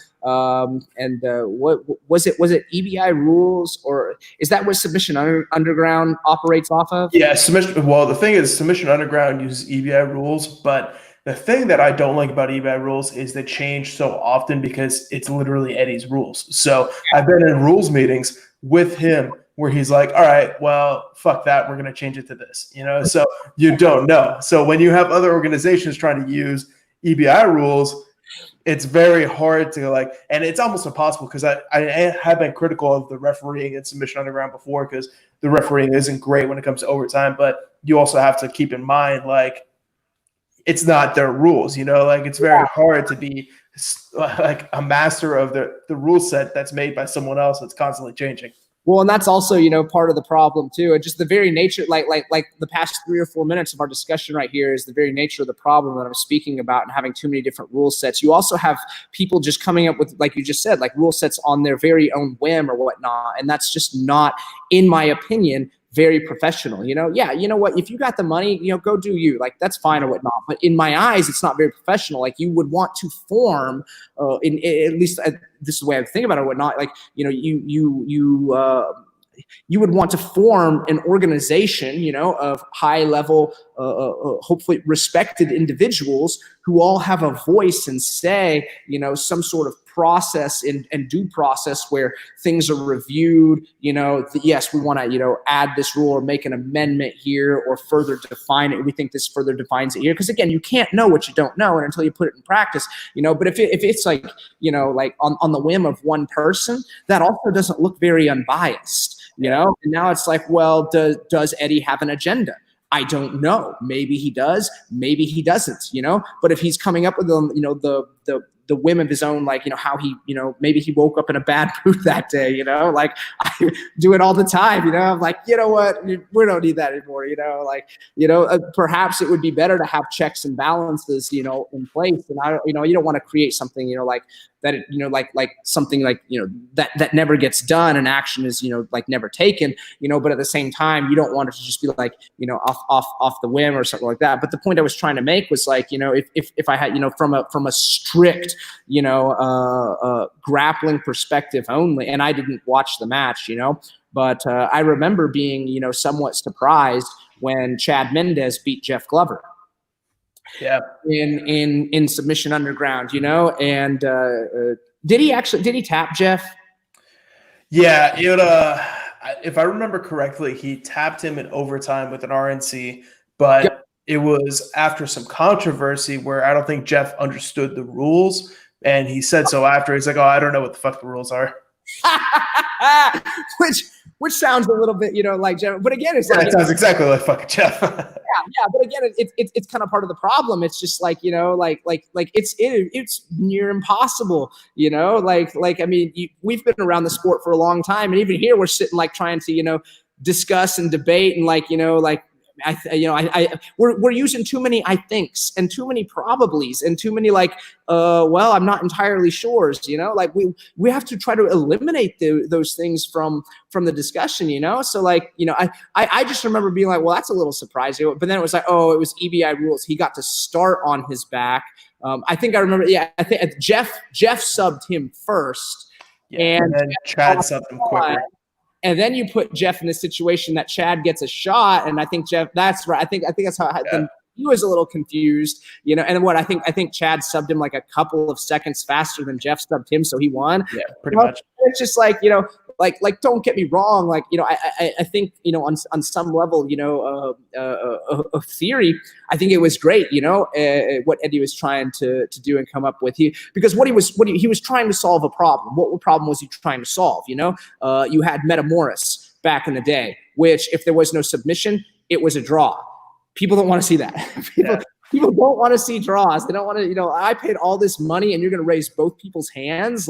and what was it? Was it EBI rules, or is that what Submission Underground operates off of? Yeah, Submission. Well, the thing is, Submission Underground uses EBI rules, but The thing that I don't like about EBI rules is they change so often because it's literally Eddie's rules. So I've been in rules meetings with him where he's like, all right, well, fuck that. We're going to change it to this, so you don't know. So when you have other organizations trying to use EBI rules, it's very hard to and it's almost impossible because I have been critical of the refereeing and Submission Underground before because the refereeing isn't great when it comes to overtime, but you also have to keep in mind, it's not their rules, it's very hard to be a master of the rule set that's made by someone else that's constantly changing. Well, and that's also, part of the problem too. And just the very nature, like the past 3 or 4 minutes of our discussion right here is the very nature of the problem that I'm speaking about, and having too many different rule sets. You also have people just coming up with, like you just said, rule sets on their very own whim or whatnot. And that's just not, in my opinion, very professional. Yeah, you know what, if you got the money, go do you, that's fine or whatnot. But in my eyes, it's not very professional. You would want to form, at least this is the way I think about it or whatnot. You would want to form an organization, of high level, hopefully respected individuals who all have a voice and say, some sort of process and due process where things are reviewed, yes, we want to, add this rule or make an amendment here or further define it. We think this further defines it here. Because again, you can't know what you don't know and until you put it in practice, but if it's on the whim of one person, that also doesn't look very unbiased, and now it's well, does Eddie have an agenda? I don't know. Maybe he does, maybe he doesn't, but if he's coming up with the whim of his own, how he, maybe he woke up in a bad mood that day, I do it all the time, I'm you know what, we don't need that anymore, perhaps it would be better to have checks and balances, in place. And you don't want to create something, that, something that never gets done and action is, never taken, but at the same time, you don't want it to just be off the whim or something like that. But the point I was trying to make was if I had, from a strict, grappling perspective only, and I didn't watch the match, but I remember being, somewhat surprised when Chad Mendez beat Jeff Glover. Yeah. In Submission Underground, and did he tap Jeff? Yeah, if I remember correctly, he tapped him in overtime with an RNC, but yep. It was after some controversy where I don't think Jeff understood the rules, and he said so after. He's like, "Oh, I don't know what the fuck the rules are," which sounds a little bit, like Jeff. But again, it's it sounds exactly like fucking Jeff. Yeah, but again, it's kind of part of the problem. It's just it's near impossible, I mean, we've been around the sport for a long time, and even here we're sitting trying to discuss and debate and we're using too many I thinks and too many probablys and too many well, I'm not entirely sure, we have to try to eliminate those things from the discussion, so I just remember being well, that's a little surprising, but then it was oh, it was EBI rules. He got to start on his back. I think I remember, I think Jeff subbed him first, and then Chad subbed him quicker. And then you put Jeff in the situation that Chad gets a shot, and I think Jeff. That's right. I think that's how then he was a little confused, And what I think Chad subbed him a couple of seconds faster than Jeff subbed him, so he won. Yeah, pretty much. It's just don't get me wrong. I think on some level, of theory, I think it was great. What Eddie was trying to do and come up with, because he was trying to solve a problem. What problem was he trying to solve? You had Metamoris back in the day, which if there was no submission, it was a draw. People don't want to see that. People don't want to see draws. They don't want to. I paid all this money, and you're going to raise both people's hands.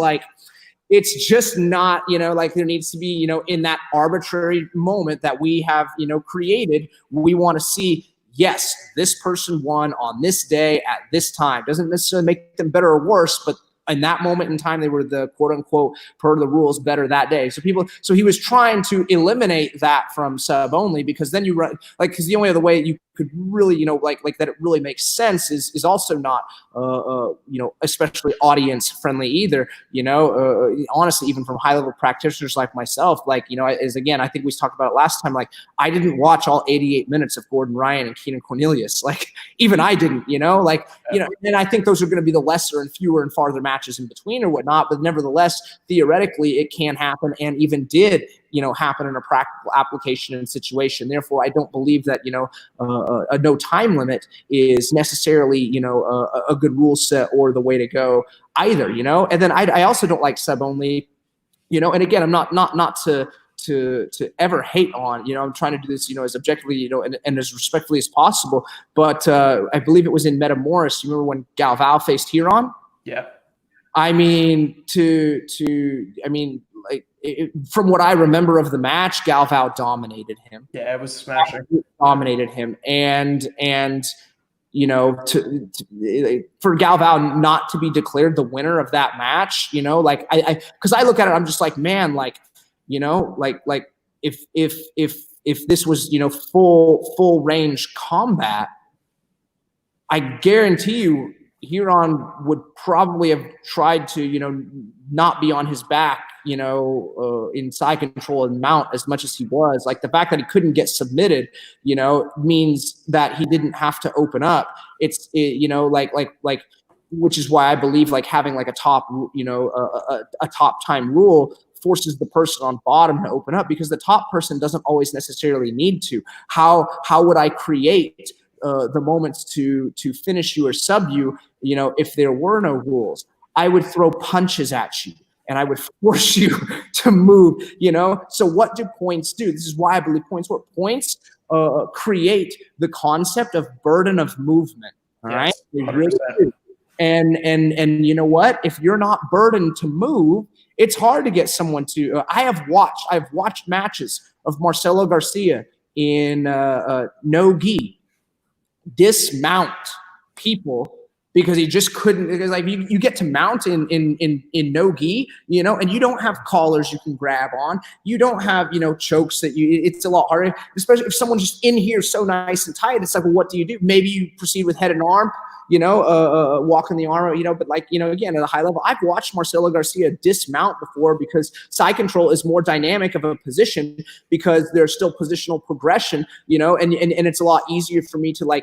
It's just not, there needs to be, in that arbitrary moment that we have, created, we want to see, yes, this person won on this day at this time. Doesn't necessarily make them better or worse, but in that moment in time, they were the quote unquote per the rules better that day. So he was trying to eliminate that from sub only, because then you run because the only other way you could really, like that it really makes sense is also not, especially audience friendly either, honestly, even from high level practitioners like myself, as again, I think we talked about it last time, I didn't watch all 88 minutes of Gordon Ryan and Keenan Cornelius. Even I didn't, and I think those are going to be the lesser and fewer and farther matches in between or whatnot, but nevertheless, theoretically it can happen, and even did, happen in a practical application and situation. Therefore, I don't believe that, a no time limit is necessarily, a good rule set or the way to go either, and then I also don't like sub only, and again, I'm not to ever hate on, I'm trying to do this, as objectively, and as respectfully as possible. But I believe it was in Metamoris. You remember when Galvao faced Huron? Yeah. From what I remember of the match, Galvao dominated him. Yeah, it was smashing. Dominated him, and for Galvao not to be declared the winner of that match, because I look at it, I'm just like, man, if this was, full range combat, I guarantee you Huron would probably have tried to, not be on his back, in side control and mount as much as he was. The fact that he couldn't get submitted, means that he didn't have to open up. It's, which is why I believe having a top, a top time rule forces the person on bottom to open up, because the top person doesn't always necessarily need to. How would I create the moments to finish you or sub you, if there were no rules? I would throw punches at you and I would force you to move, So what do points do? This is why I believe points work. Points create the concept of burden of movement. All right. They really do. And you know what? If you're not burdened to move, it's hard to get someone to. I've watched matches of Marcelo Garcia in no gi dismount people because he just couldn't. Because you get to mount in no gi, and you don't have collars you can grab on. You don't have chokes that it's a lot harder, especially if someone's just in here so nice and tight. It's like, well, what do you do? Maybe you proceed with head and arm. Walking the arm, but again, at a high level, I've watched Marcelo Garcia dismount before, because side control is more dynamic of a position, because there's still positional progression, and it's a lot easier for me to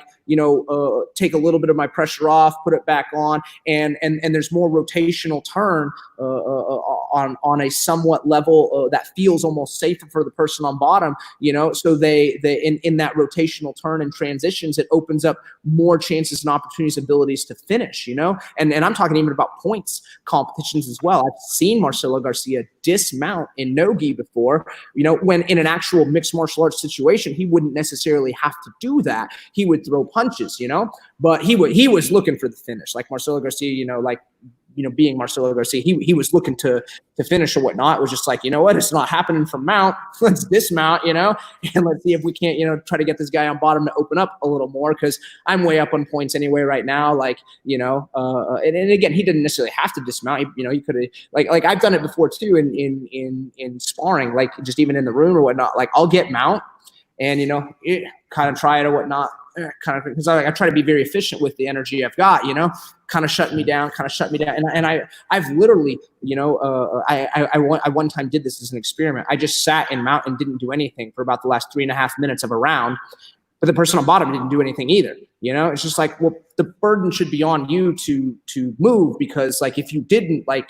take a little bit of my pressure off, put it back on, and there's more rotational turn on a somewhat level that feels almost safer for the person on bottom, so they in that rotational turn and transitions, it opens up more chances and opportunities, abilities to finish, and I'm talking even about points competitions as well. I've seen Marcelo Garcia dismount in no-gi before, when in an actual mixed martial arts situation, he wouldn't necessarily have to do that. He would throw punches, but he was looking for the finish, like Marcelo Garcia, being Marcelo Garcia, he was looking to finish or whatnot. It was just like, what, it's not happening from mount. Let's dismount, and let's see if we can't, try to get this guy on bottom to open up a little more, because I'm way up on points anyway right now. And again, he didn't necessarily have to dismount. He could have like I've done it before too in sparring, just even in the room or whatnot. I'll get mount and kind of try it or whatnot. Because I try to be very efficient with the energy I've got, kind of shut me down. And I've literally, I one time did this as an experiment. I just sat in mount and didn't do anything for about the last 3.5 minutes of a round. But the person on bottom didn't do anything either. It's just like, well, the burden should be on you to move, because if you didn't, I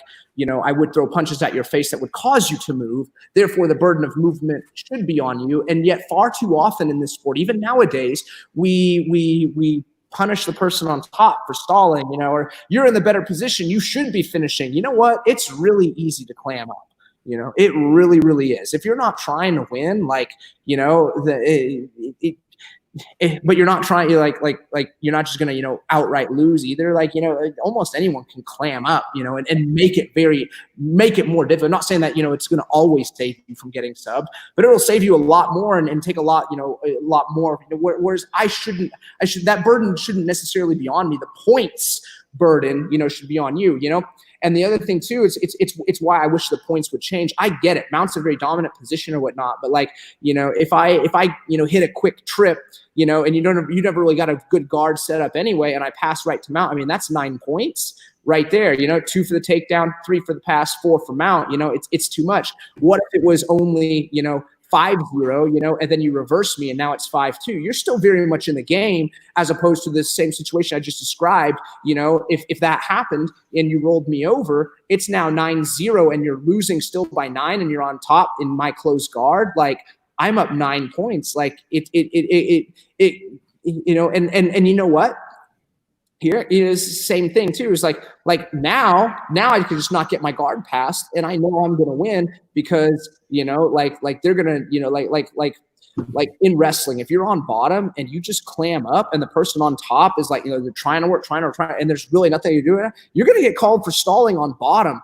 would throw punches at your face that would cause you to move. Therefore, the burden of movement should be on you. And yet far too often in this sport, even nowadays, we punish the person on top for stalling, or you're in the better position, you should be finishing. You know what? It's really easy to clam up. It really, really is. If you're not trying to win, but you're not trying, you're you're not just gonna, outright lose either. Almost anyone can clam up, and make it more difficult. I'm not saying that, it's gonna always save you from getting subbed, but it'll save you a lot more and take a lot more. Whereas that burden shouldn't necessarily be on me. The points burden, should be on you, And the other thing too is it's why I wish the points would change. I get it. Mount's a very dominant position or whatnot, but like, you know, if I hit a quick trip, you know, and you never really got a good guard set up anyway, and I pass right to Mount, I mean, that's 9 points right there, you know, 2 for the takedown, 3 for the pass, 4 for Mount, you know, it's too much. What if it was only, you know, 5-0, you know, and then you reverse me and now it's 5-2. You're still very much in the game, as opposed to the same situation I just described. You know, if that happened and you rolled me over, it's now 9-0 and you're losing still by 9 and you're on top in my closed guard. Like, I'm up 9 points. Like it you know, and you know what? Here is the same thing too. It's like now I can just not get my guard passed, and I know I'm gonna win because, you know, like they're gonna, you know, like in wrestling, if you're on bottom and you just clam up and the person on top is like, you know, they're trying to work, and there's really nothing you're doing, you're gonna get called for stalling on bottom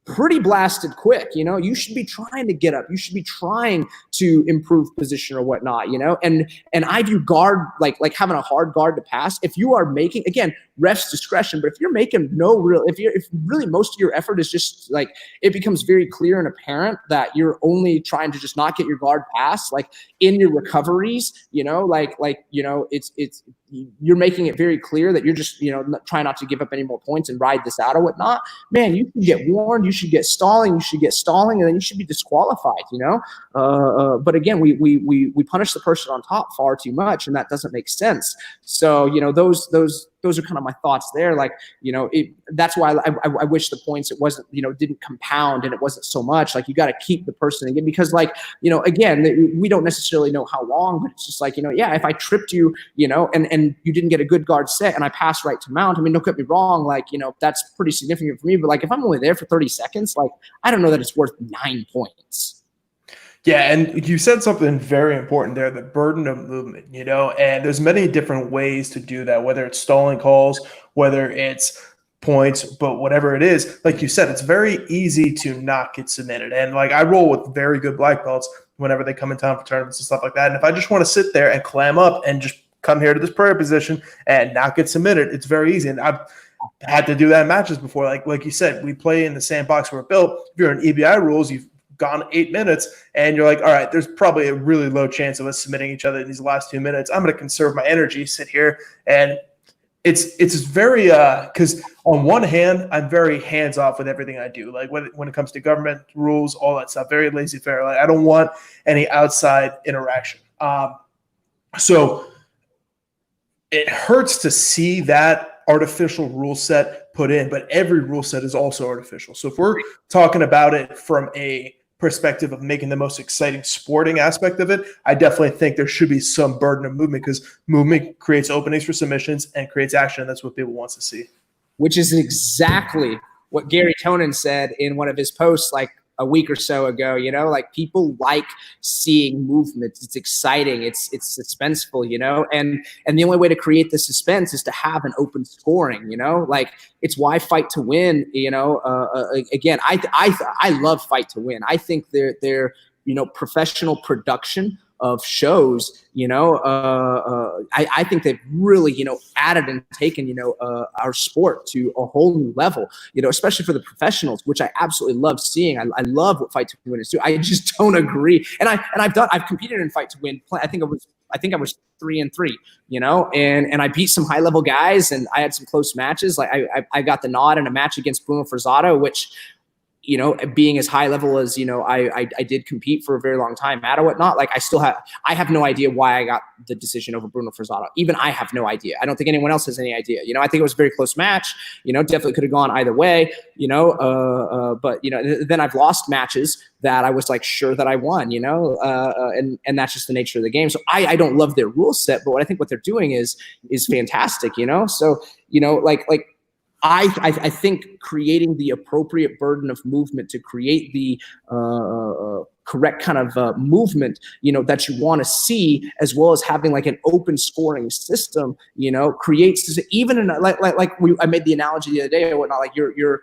pretty blasted quick. You know, you should be trying to get up. You should be trying to improve position or whatnot, you know? And I view guard, like having a hard guard to pass. If you are making, again, ref's discretion, but if you're making if really most of your effort is just like, it becomes very clear and apparent that you're only trying to just not get your guard passed, like in your recoveries, you know, you know, you're making it very clear that you're just, you know, trying not to give up any more points and ride this out or whatnot, man, you should get warned, you should get stalling, and then you should be disqualified, you know? But again, we punish the person on top far too much, and that doesn't make sense. So, you know, those are kind of my thoughts there. Like, you know, that's why I wish the points, it wasn't, you know, didn't compound and it wasn't so much. Like, you got to keep the person again, because, like, you know, again, we don't necessarily know how long, but it's just like, you know, yeah, if I tripped you, you know, and you didn't get a good guard set and I passed right to Mount, I mean, don't get me wrong, like, you know, that's pretty significant for me. But like, if I'm only there for 30 seconds, like, I don't know that it's worth 9 points. Yeah, and you said something very important there, the burden of movement, you know, and there's many different ways to do that, whether it's stalling calls, whether it's points, but whatever it is, like you said, it's very easy to not get submitted. And like, I roll with very good black belts whenever they come in town for tournaments and stuff like that. And if I just want to sit there and clam up and just come here to this prayer position and not get submitted, it's very easy. And I've had to do that in matches before. Like you said, we play in the same box we're built. If you're in EBI rules, you've gone 8 minutes and you're like, all right, there's probably a really low chance of us submitting each other in these last 2 minutes. I'm going to conserve my energy, sit here. And it's very, because on one hand, I'm very hands off with everything I do. Like when it comes to government rules, all that stuff, very laissez-faire. Like, I don't want any outside interaction. So it hurts to see that artificial rule set put in, but every rule set is also artificial. So if we're talking about it from a perspective of making the most exciting sporting aspect of it, I definitely think there should be some burden of movement, because movement creates openings for submissions and creates action. And that's what people want to see. Which is exactly what Gary Tonin said in one of his posts, like a week or so ago. You know, like, people like seeing movement. It's exciting. It's suspenseful, you know, and the only way to create the suspense is to have an open scoring, you know, like, it's why Fight to Win, you know, again, I love Fight to Win. I think they're, you know, professional production of shows, you know, I think they've really, you know, added and taken, you know, our sport to a whole new level, you know, especially for the professionals, which I absolutely love seeing. I love what Fight to Win is too. I just don't agree. And I've competed in Fight to Win. I think I was 3-3, you know, and I beat some high level guys, and I had some close matches. Like I got the nod in a match against Bruno Forzato, which, you know, being as high level as, you know, I did compete for a very long time at or whatnot, like, I have no idea why I got the decision over Bruno Forzato. Even I have no idea. I don't think anyone else has any idea. You know, I think it was a very close match, you know, definitely could have gone either way, you know, but, you know, then I've lost matches that I was like sure that I won, you know, and that's just the nature of the game. So I don't love their rule set, but what I think what they're doing is fantastic, you know? So, you know, like, I think creating the appropriate burden of movement to create the correct kind of movement, that you want to see, as well as having like an open scoring system, creates even in I made the analogy the other day or whatnot, like you're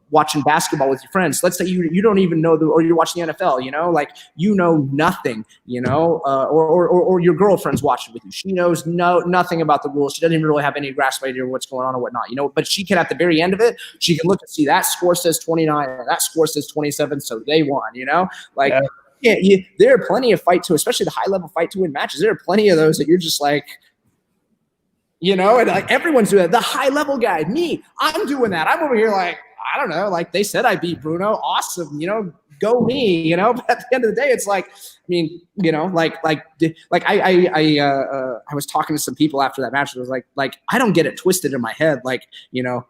watching basketball with your friends. Let's say you don't even know or you're watching the NFL, like nothing, or your girlfriend's watching with you. She knows nothing about the rules. She doesn't even really have any grasp idea of what's going on or whatnot, but she can, at the very end of it, she can look and see that score says 29 or that score says 27, so they won, like, yeah, there are plenty of fight to, especially the high level fight to win matches. There are plenty of those that you're just like, and like everyone's doing that. The high level guy, me, I'm doing that. I'm over here like, I don't know, like they said I beat Bruno. Awesome, go me, But at the end of the day, it's like, I mean, I was talking to some people after that match. It was like I don't get it twisted in my head, like,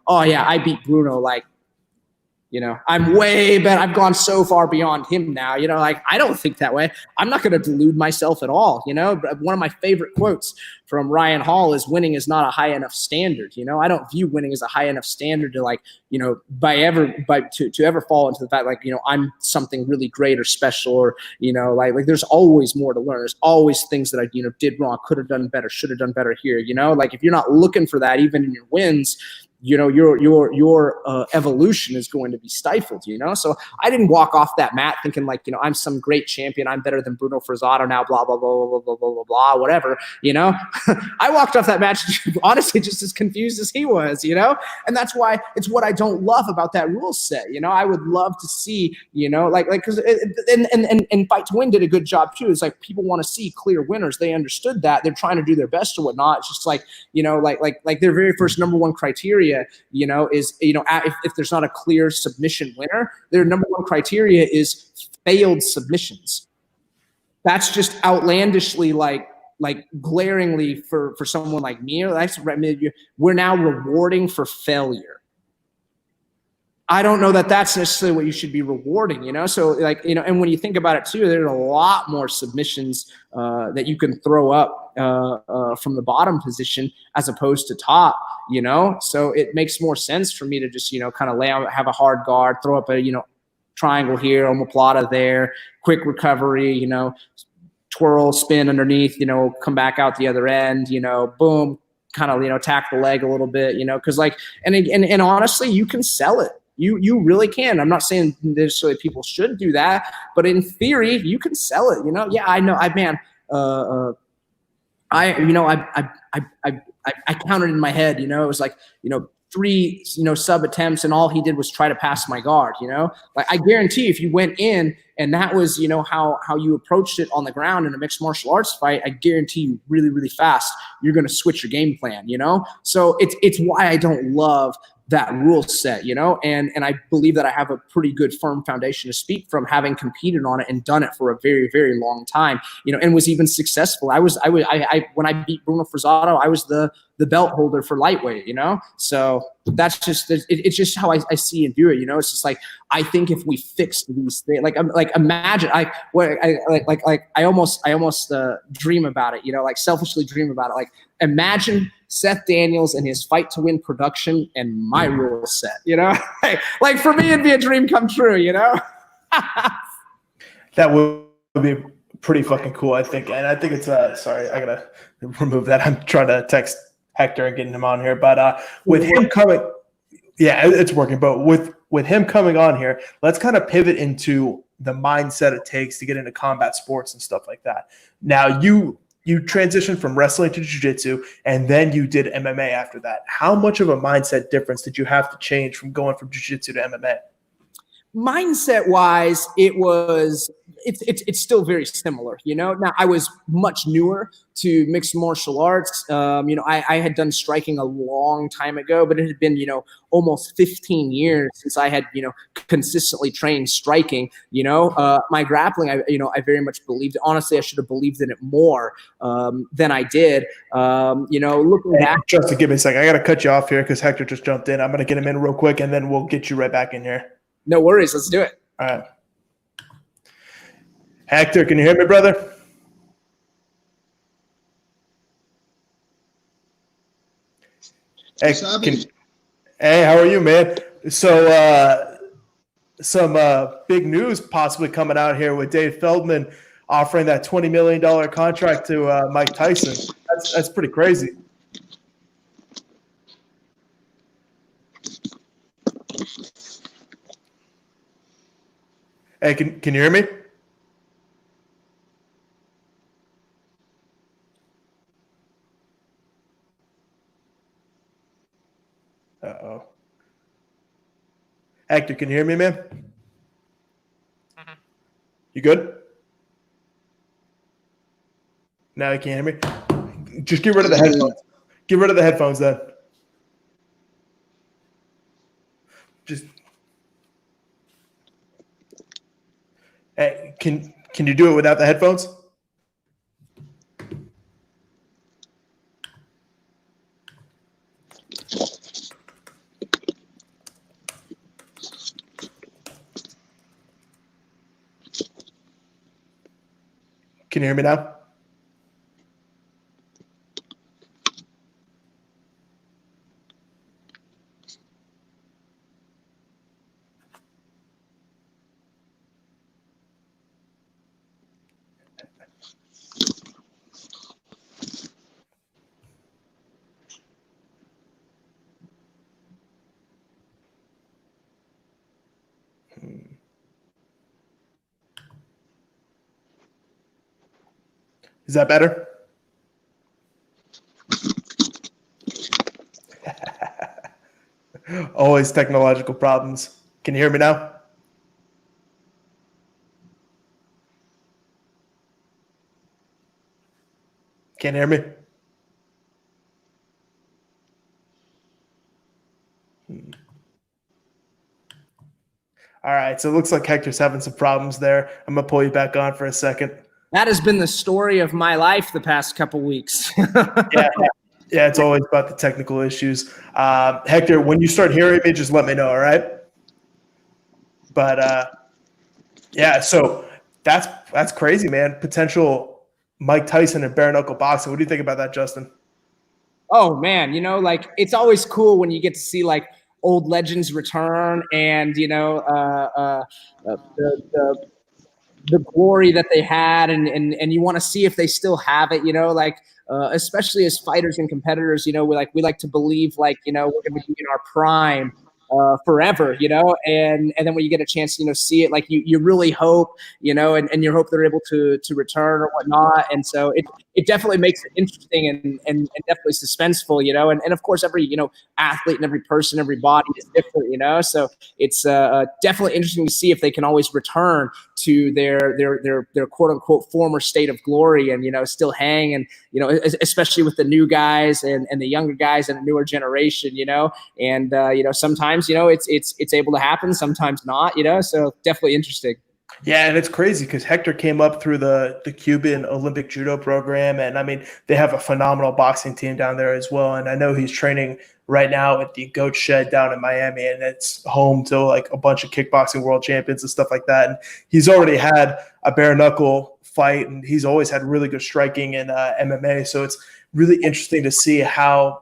oh yeah, I beat Bruno, like, I'm way better. I've gone so far beyond him now, like I don't think that way. I'm not going to delude myself at all. One of my favorite quotes from Ryan Hall is winning is not a high enough standard. I don't view winning as a high enough standard to like, to ever fall into the fact like, I'm something really great or special or, like there's always more to learn. There's always things that I, did wrong, could have done better, should have done better here. Like if you're not looking for that, even in your wins, your evolution is going to be stifled, So I didn't walk off that mat thinking like, I'm some great champion. I'm better than Bruno Frazado now, blah, blah, blah, blah, blah, blah, blah, blah, whatever, I walked off that match honestly just as confused as he was, and that's why it's what I don't love about that rule set. I would love to see, because and Fight to Win did a good job too. It's like people want to see clear winners. They understood that. They're trying to do their best or whatnot. It's just like, like their very first number one criteria, is, if there's not a clear submission winner, their number one criteria is failed submissions. That's just outlandishly like glaringly for someone like me. We're now rewarding for failure. I don't know that that's necessarily what you should be rewarding, So like, and when you think about it too, there's a lot more submissions that you can throw up from the bottom position as opposed to top, So it makes more sense for me to just, kind of lay out, have a hard guard, throw up a, triangle here, omoplata there, quick recovery, twirl, spin underneath, come back out the other end, boom, kind of, attack the leg a little bit, because like, and honestly, you can sell it. You really can. I'm not saying necessarily people should do that, but in theory, you can sell it. Yeah, I know. I counted in my head. It was like 3 sub attempts, and all he did was try to pass my guard. Like I guarantee, if you went in and that was how you approached it on the ground in a mixed martial arts fight, I guarantee you really really fast you're going to switch your game plan. So it's why I don't love that rule set, and I believe that I have a pretty good firm foundation to speak from, having competed on it and done it for a very, very long time, and was even successful. I when I beat Bruno Frazado, I was the belt holder for lightweight, so that's just, it's just how I see and view it. It's just like, I think if we fix these things, like imagine, I almost dream about it, like selfishly dream about it. Like imagine Seth Daniels and his Fight to Win production and my rule set, like for me, it'd be a dream come true, That would be pretty fucking cool, I think. And I think it's, sorry, I gotta remove that. I'm trying to text Hector and getting him on here, but with him coming, yeah, it's working. But with him coming on here, let's kind of pivot into the mindset it takes to get into combat sports and stuff like that. Now you transitioned from wrestling to jiu-jitsu, and then you did MMA after that. How much of a mindset difference did you have to change from going from jiu-jitsu to MMA? Mindset wise, it's still very similar, Now I was much newer to mixed martial arts. I had done striking a long time ago, but it had been, almost 15 years since I had, consistently trained striking. My grappling, I very much believed. Honestly, I should have believed in it more than I did. Looking back. Justin, give me a second. I got to cut you off here because Hector just jumped in. I'm going to get him in real quick, and then we'll get you right back in here. No worries. Let's do it. All right. Hector, can you hear me, brother? Hey, how are you, man? So some big news possibly coming out here with Dave Feldman offering that $20 million contract to Mike Tyson. That's pretty crazy. Hey, can you hear me? Uh-oh. Hector, can you hear me, man? You good? Now you can't hear me? Just get rid of the headphones. Get rid of the headphones then. Just hey, can you do it without the headphones? Can you hear me now? Is that better? Always technological problems. Can you hear me now? Can't hear me? All right, so it looks like Hector's having some problems there. I'm going to pull you back on for a second. That has been the story of my life the past couple weeks. Yeah, it's always about the technical issues. Hector, when you start hearing me, just let me know, all right? But, yeah, so that's crazy, man. Potential Mike Tyson and bare knuckle boxing. What do you think about that, Justin? Oh, man, like it's always cool when you get to see like old legends return and, the glory that they had and you want to see if they still have it, especially as fighters and competitors, we like to believe we're going to be in our prime forever, and then when you get a chance to, see it, like you really hope, and you hope they're able to return or whatnot. And so it definitely makes it interesting and definitely suspenseful, and of course every, athlete and every person, every body is different, so it's definitely interesting to see if they can always return to their quote unquote former state of glory and, still hang and, especially with the new guys and the younger guys and the newer generation, and, sometimes, it's able to happen, sometimes not, so definitely interesting. Yeah, and it's crazy because Hector came up through the Cuban Olympic judo program, and I mean they have a phenomenal boxing team down there as well. And I know he's training right now at the Goat Shed down in Miami, and it's home to like a bunch of kickboxing world champions and stuff like that. And he's already had a bare knuckle fight, and he's always had really good striking in MMA. So it's really interesting to see how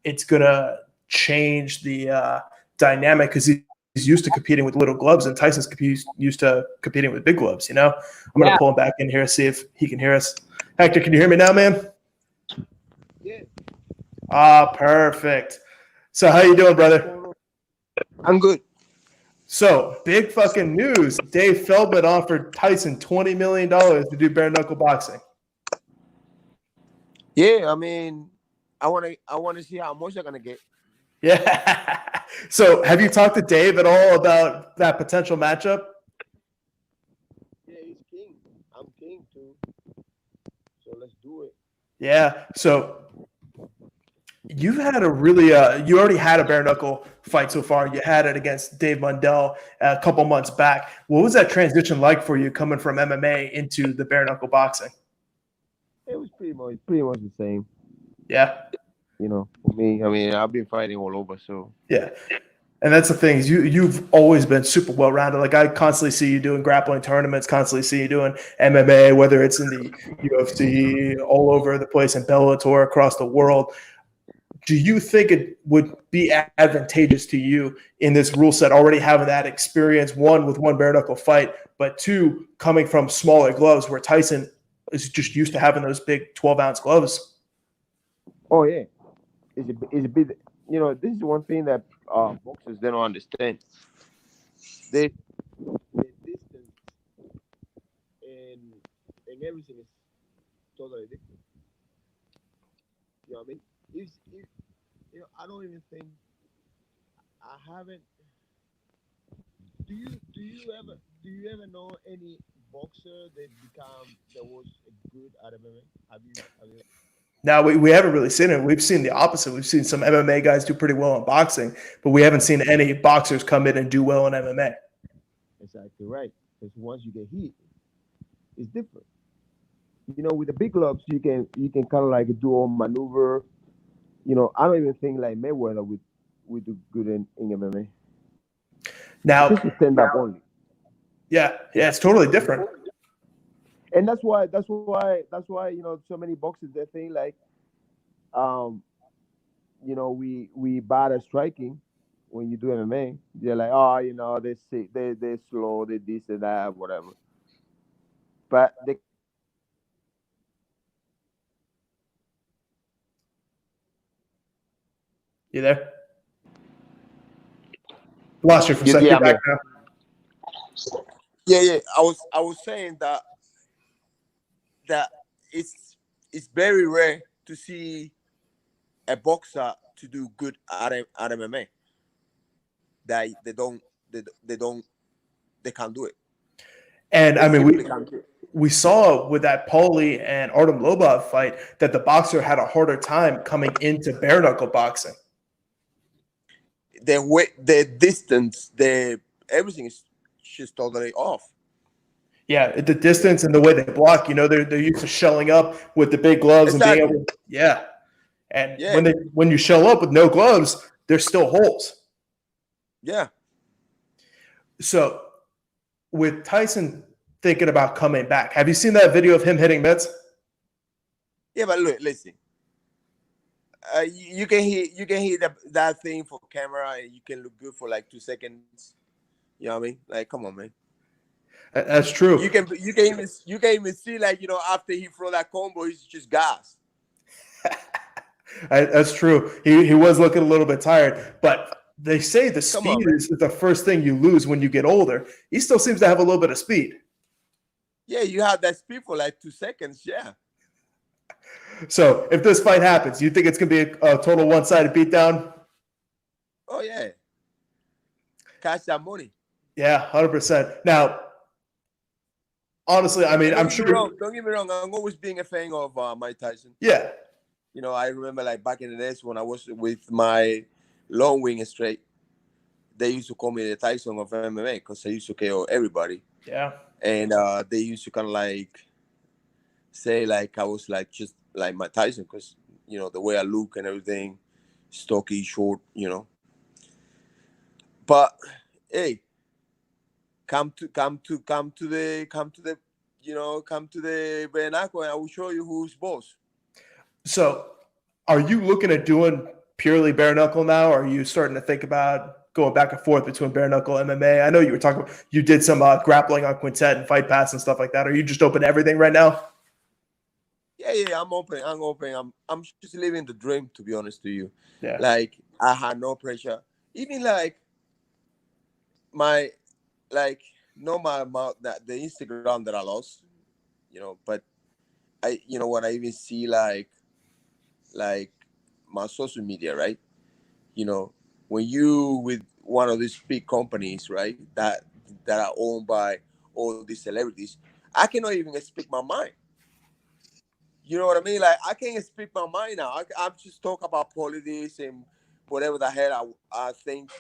it's gonna change the dynamic because he's used to competing with little gloves, and Tyson's used to competing with big gloves. I'm going to pull him back in here, see if he can hear us. Hector, can you hear me now, man? Yeah. Perfect. So how you doing, brother? I'm good. So big fucking news. Dave Feldman offered Tyson $20 million to do bare knuckle boxing. Yeah, I mean, I want to see how much they're gonna get. Yeah. So have you talked to Dave at all about that potential matchup? Yeah, he's king. I'm king too. So let's do it. Yeah. So you've had a really you already had a bare knuckle fight so far. You had it against Dave Mundell a couple months back. What was that transition like for you coming from MMA into the bare knuckle boxing? It was pretty much the same. Yeah. For me, I mean, I've been fighting all over, so yeah. And that's the thing is you've always been super well rounded. Like I constantly see you doing grappling tournaments, constantly see you doing MMA, whether it's in the UFC, all over the place, in Bellator, across the world. Do you think it would be advantageous to you in this rule set, already having that experience, one, with one bare knuckle fight, but two, coming from smaller gloves where Tyson is just used to having those big 12-ounce gloves? Oh yeah, it's a bit. You know, this is one thing that boxers they don't understand. The distance and everything is totally different. You know what I mean? If you know, I don't even think I haven't. Do you ever know any boxer that was good at MMA? Have you? Now, we haven't really seen it. We've seen the opposite. We've seen some MMA guys do pretty well in boxing, but we haven't seen any boxers come in and do well in MMA. Exactly right. Because once you get hit, it's different. You know, with the big gloves, you can kind of like do all maneuver. You know, I don't even think like Mayweather would do good in MMA. Now, this is stand up only. Yeah, it's totally different. And that's why you know, so many boxers they think like, you know, we bad at striking when you do MMA. They're like, oh, you know, they're slow, they this and that, whatever. But they You there? Lost you for a second. Yeah, Back now. Yeah. I was saying that it's very rare to see a boxer to do good at MMA. That they can't do it. And I mean, we saw with that Paulie and Artem Lobov fight that the boxer had a harder time coming into bare knuckle boxing. The distance, everything is just totally off. Yeah, the distance and the way they block. You know, they're used to shelling up with the big gloves exactly. and being able. And when you shell up with no gloves, there's still holes. Yeah. So, with Tyson thinking about coming back, have you seen that video of him hitting mitts? Yeah, but look, listen. You can hit that thing for camera, and you can look good for like 2 seconds. You know what I mean? Like, come on, man. That's true. You can even see, like, you know, after he throw that combo, he's just gas. That's true. He was looking a little bit tired, but they say the speed is the first thing you lose when you get older. He still seems to have a little bit of speed. Yeah, you have that speed for like 2 seconds. Yeah. So if this fight happens, you think it's going to be a total one-sided beatdown? Oh, yeah. Cash that money. Yeah, 100%. Now, honestly, I mean, I'm sure. Don't get me wrong. I'm always being a fan of Mike Tyson. Yeah. You know, I remember like back in the days when I was with my long wing straight, they used to call me the Tyson of MMA because I used to KO everybody. Yeah. And they used to kind of like say like I was like just like Mike Tyson because, you know, the way I look and everything, stocky, short, you know. But hey, come to the Bare Knuckle and I will show you who's boss. So, are you looking at doing purely bare knuckle now, or are you starting to think about going back and forth between bare knuckle MMA? I know you were talking about you did some grappling on Quintet and Fight Pass and stuff like that. Are you just open to everything right now? Yeah, I'm open. I'm just living the dream, to be honest to you. Yeah. Like I had no pressure. Even like my the Instagram that I lost, you know, but I even see like my social media, right? You know, when you with one of these big companies, right, that are owned by all these celebrities, I cannot even speak my mind. You know what I mean? Like I can't speak my mind now. I'm just talk about politics and whatever the hell I think.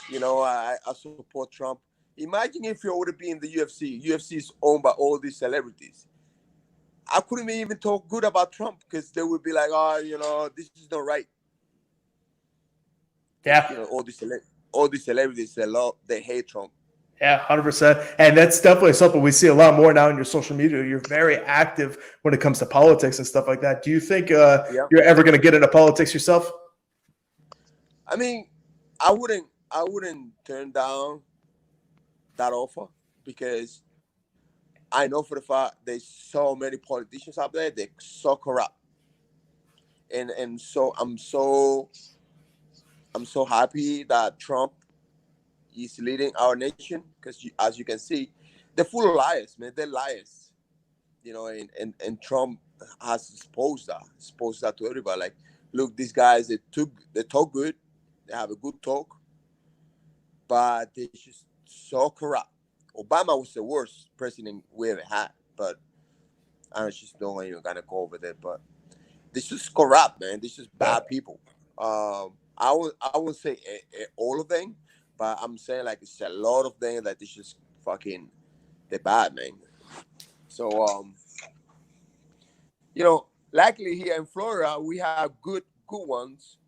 You know, I support Trump. Imagine if you would be in the UFC. UFC is owned by all these celebrities. I couldn't even talk good about Trump because they would be like, oh, you know, this is not right. Yeah. You know, all these celebrities, they hate Trump. Yeah, 100%. And that's definitely something we see a lot more now in your social media. You're very active when it comes to politics and stuff like that. Do you think you're ever going to get into politics yourself? I mean, I wouldn't turn down that offer because I know for the fact there's so many politicians out there. They're so corrupt, and so I'm so happy that Trump is leading our nation because, as you can see, they're full of liars, man. They're liars, and Trump has exposed that to everybody. Like, look, these guys, they talk good, they have a good talk, but they're just so corrupt. Obama was the worst president we ever had, but I just don't even gonna go over there. But this is corrupt, man. This is bad people. I would say all of them, but I'm saying like it's a lot of them that it's just fucking they're bad, man. So luckily here in Florida we have good ones.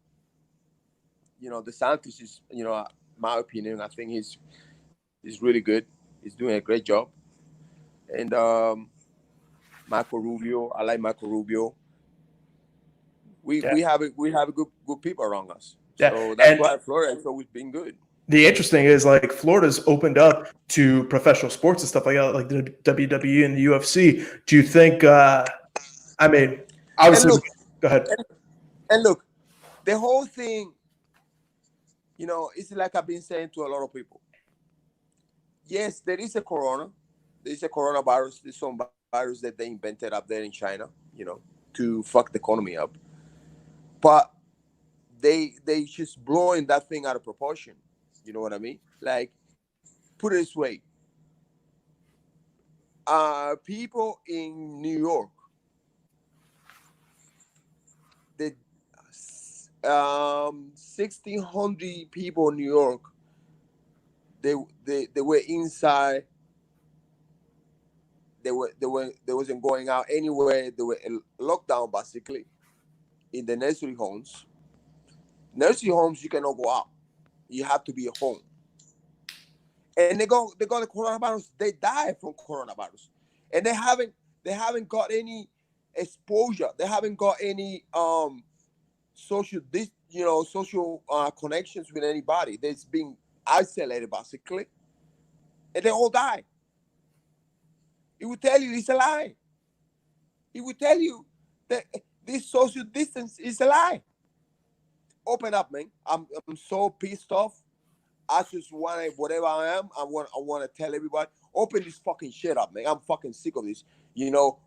The Santos is, my opinion, I think he's really good. He's doing a great job. And Marco Rubio, I like Marco Rubio. We have a good people around us. Yeah. So that's why Florida has always been good. The interesting is like Florida's opened up to professional sports and stuff like that, like the WWE and the UFC. Do you think? I mean, obviously, And look, go ahead. And look, the whole thing, it's like I've been saying to a lot of people. Yes, there is a corona. There is a coronavirus. There's some virus that they invented up there in China, to fuck the economy up. But they just blowing that thing out of proportion. You know what I mean? Like, put it this way. People in New York, the 1,600 people in New York, they were inside. They wasn't going out anywhere. They were in lockdown basically in the nursery homes. Nursery homes, you cannot go out. You have to be at home. And they got the coronavirus. They die from coronavirus, and they haven't got any exposure. They haven't got any social connections with anybody. They've been isolated basically, and they all die. It will tell you it's a lie. It will tell you that this social distance is a lie. Open up, man. I'm so pissed off. I just want to, whatever I am, I want to tell everybody, open this fucking shit up, man. I'm fucking sick of this.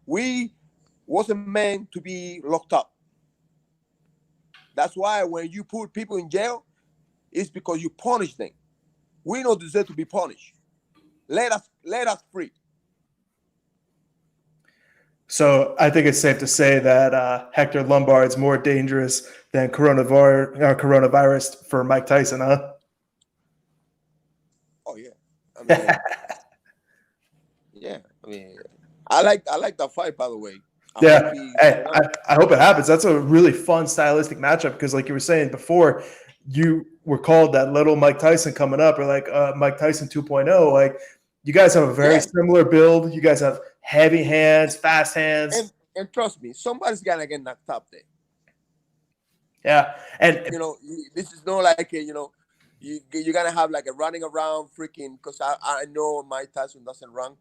We wasn't meant to be locked up. That's why when you put people in jail, it's because you punish them. We don't deserve to be punished. Let us free. So I think it's safe to say that Hector Lombard is more dangerous than coronavirus for Mike Tyson, huh? Oh yeah, I mean, yeah. I mean, I like that fight, by the way. I hope it happens. That's a really fun stylistic matchup because, like you were saying before, you were called that little Mike Tyson coming up, or like Mike Tyson 2.0. Like, you guys have a very similar build. You guys have heavy hands, fast hands, and trust me, somebody's gonna get knocked up there. Yeah, and this is not like you're gonna have like a running around freaking, because I know Mike Tyson doesn't run.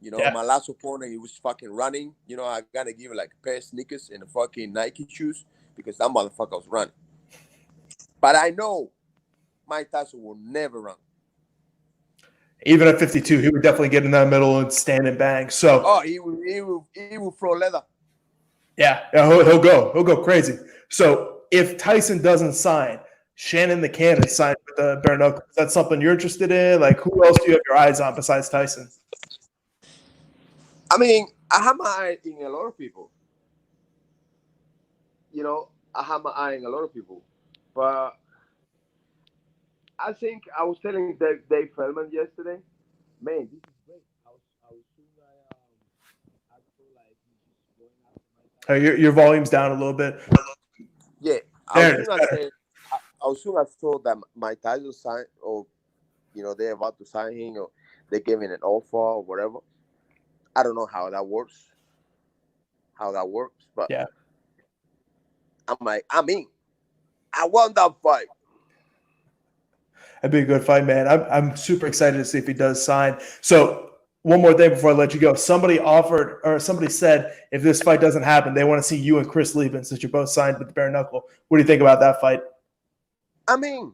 My last opponent, he was fucking running. I gotta give him like a pair of sneakers and a fucking Nike shoes because that motherfucker was running. But I know Mike Tyson will never run. Even at 52, he would definitely get in that middle and stand and bang. So, he will throw leather. Yeah, he'll go crazy. So if Tyson doesn't sign, Shannon the Cannon signed with the Bare Knuckle. Is that something you're interested in? Like, who else do you have your eyes on besides Tyson? I mean, I have my eye in a lot of people. I have my eye in a lot of people. But I think I was telling Dave Feldman yesterday, man, this is great. I was Your volume's down a little bit. Yeah, I was soon as told that Mike Tyson signed, or they're about to sign him, or they're giving an offer or whatever. I don't know how that works. But yeah, I'm like, I I want that fight. That'd be a good fight, man. I'm super excited to see if he does sign. So one more thing before I let you go. Somebody offered, or somebody said, if this fight doesn't happen, they want to see you and Chris Lieben, since you're both signed with the Bare Knuckle. What do you think about that fight? I mean,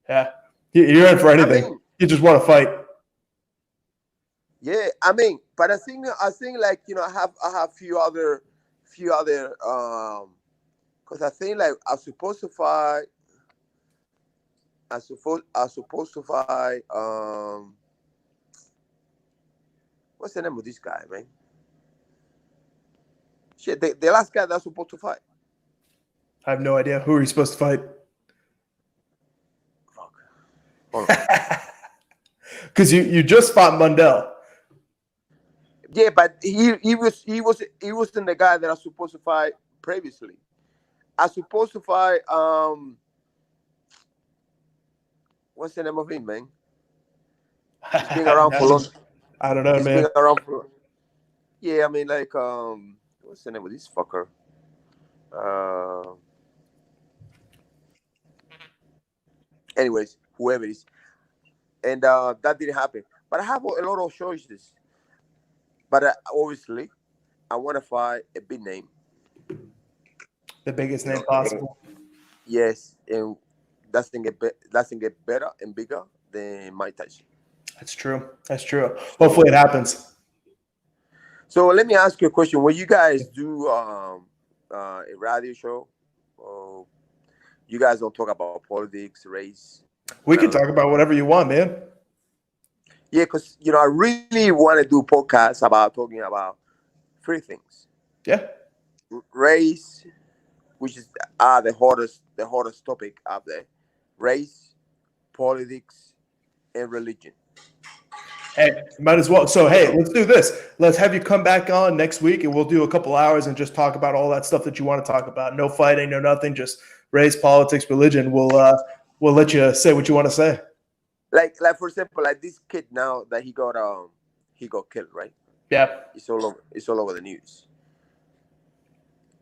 yeah, you're in for anything. You just want to fight. Yeah, I mean, but I think like, you know, I have a few other because I think like I'm supposed to fight. I'm supposed to fight. What's the name of this guy, man? Shit, the last guy that's supposed to fight. I have no idea. Who are you supposed to fight? Fuck. Hold on. Because you just fought Mundell. Yeah, but he wasn't the guy that I was supposed to fight previously. I was supposed to fight what's the name of him, man? He's been around for long. I don't know, He's man. been around for, yeah, I mean, like what's the name of this fucker? Anyways, whoever it is. And that didn't happen. But I have a lot of choices. But obviously, I want to fight a big name. The biggest name possible. Yes, and that's gonna get better and bigger than Mike Tyson. That's true. That's true. Hopefully it happens. So let me ask you a question. When you guys do a radio show, you guys don't talk about politics, race? We can talk about whatever you want, man. Yeah, because, you know, I really want to do podcasts about talking about three things. Yeah. Race, which is the hottest topic out there. Race, politics, and religion. Hey, might as well. So, hey, let's do this. Let's have you come back on next week, and we'll do a couple hours and just talk about all that stuff that you want to talk about. No fighting, no nothing, just race, politics, religion. We'll let you say what you want to say. Like for example, like this kid now that he got killed, right? Yeah. It's all over the news.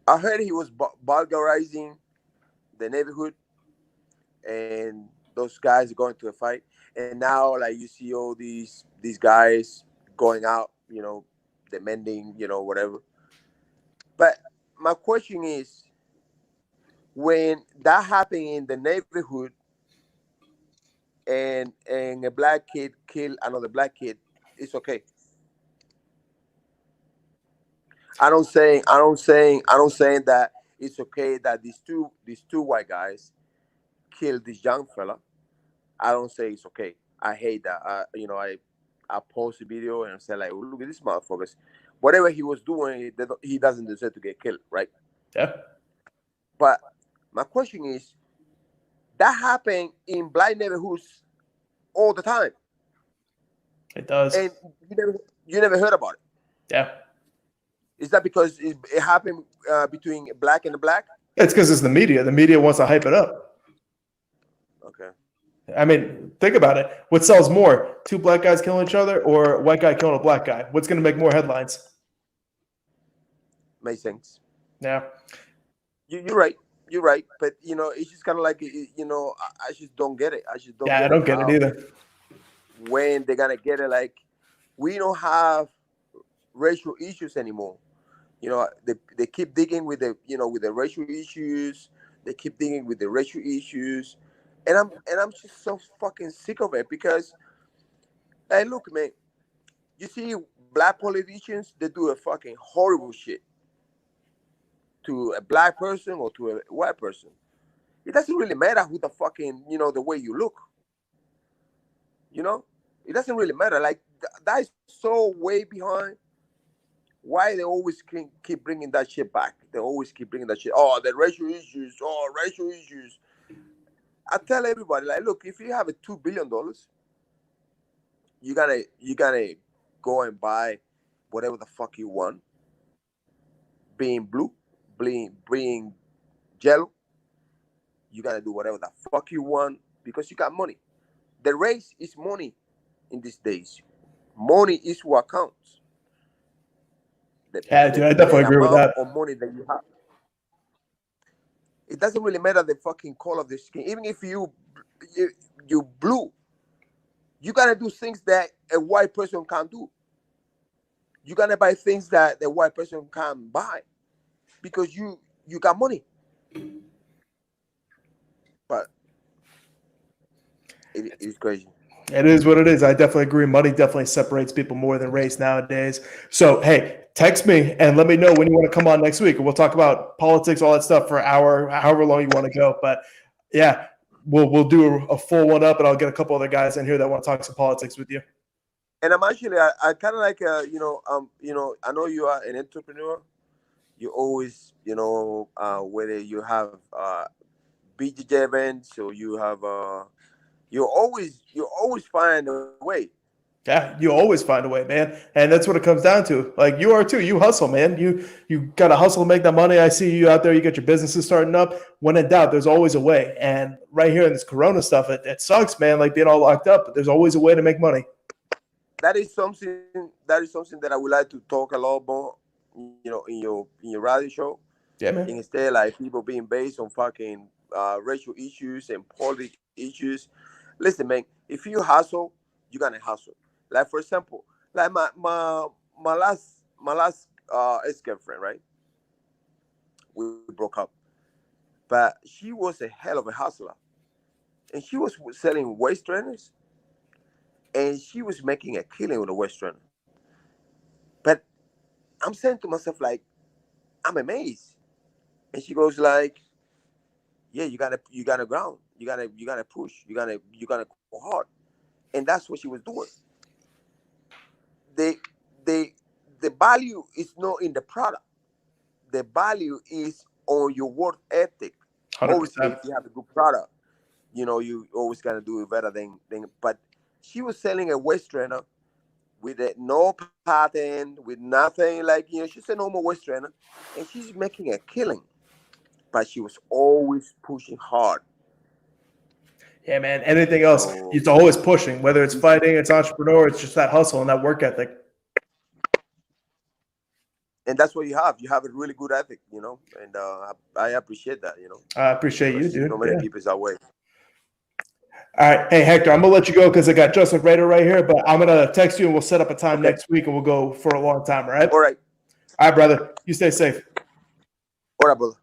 I heard he was vulgarizing the neighborhood, and those guys going to a fight. And now, like, you see all these guys going out, you know, demanding, you know, whatever. But my question is, when that happened in the neighborhood, and a black kid kill another black kid, it's okay. I don't saying that it's okay that these two white guys killed this young fella. I don't say it's okay. I hate that. I post a video and say, like, oh, look at this motherfuckers. Whatever he was doing, he doesn't deserve to get killed, right? Yeah. But my question is, that happened in black neighborhoods all the time. It does. And you never heard about it. Yeah. Is that because it happened between black and black? It's because it's the media. The media wants to hype it up. Okay. I mean, think about it. What sells more? Two black guys killing each other or a white guy killing a black guy? What's going to make more headlines? Makes sense. Yeah. You're right. You're right. But, you know, it's just kind of like, you know, I just don't get it. I just don't get it. Yeah, I don't get it either. When they're going to get it, like, we don't have racial issues anymore. You know, they keep digging with the racial issues. They keep digging with the racial issues. And I'm just so fucking sick of it because, hey, look, man, you see black politicians, they do a fucking horrible shit to a black person or to a white person. It doesn't really matter who the fucking, you know, the way you look. You know, it doesn't really matter. Like, that is so way behind. Why they always keep bringing that shit back? They always keep bringing that shit. Oh, the racial issues. Oh, racial issues. I tell everybody, like, look, if you have a $2 billion, you gotta go and buy whatever the fuck you want. Being blue, being yellow, you gotta do whatever the fuck you want because you got money. The race is money in these days. Money is what counts. Yeah, dude, I definitely agree with that. Or money that you have. it doesn't really matter the fucking color of the skin. Even if you blue, you gotta do things that a white person can't do. You gotta buy things that the white person can't buy because you got money. But it's crazy. It is what it is. I definitely agree. Money definitely separates people more than race nowadays. So, hey, text me and let me know when you want to come on next week. And we'll talk about politics, all that stuff for an hour, however long you want to go. But, yeah, we'll do a full one up, and I'll get a couple other guys in here that want to talk some politics with you. And I'm actually, I kind of like, I know you are an entrepreneur. You always, whether you have BJJ events or you have you always find a way. Yeah, you always find a way, man. And that's what it comes down to. Like you are too. You hustle, man. You got to hustle to make that money. I see you out there. You got your businesses starting up. When in doubt, there's always a way. And right here in this Corona stuff, it sucks, man, like being all locked up. But there's always a way to make money. That is something that I would like to talk a lot more, in your radio show. Yeah, man. Instead, like people being based on fucking racial issues and political issues. Listen, man, if you hustle, you're gonna hustle. Like for example, like my last ex-girlfriend, right? We broke up, but she was a hell of a hustler, and she was selling waist trainers, and she was making a killing with a waist trainer. But I'm saying to myself, like, I'm amazed, and she goes like, yeah, you gotta ground. You gotta push. You gotta go hard, and that's what she was doing. The value is not in the product. The value is on your work ethic. 100%. Obviously, if you have a good product, you always gotta do it better than. But she was selling a waist trainer with no patent, with nothing, like she's a normal waist trainer, and she's making a killing. But she was always pushing hard. Yeah, man. Anything else, it's always pushing. Whether it's fighting, it's entrepreneur, it's just that hustle and that work ethic. And that's what you have. You have a really good ethic, and I appreciate that, I appreciate you, dude. So many people that way. All right. Hey, Hector, I'm going to let you go because I got Justin Rader right here, but I'm going to text you and we'll set up a time next week and we'll go for a long time, all right? All right. All right, brother. You stay safe. All right, brother.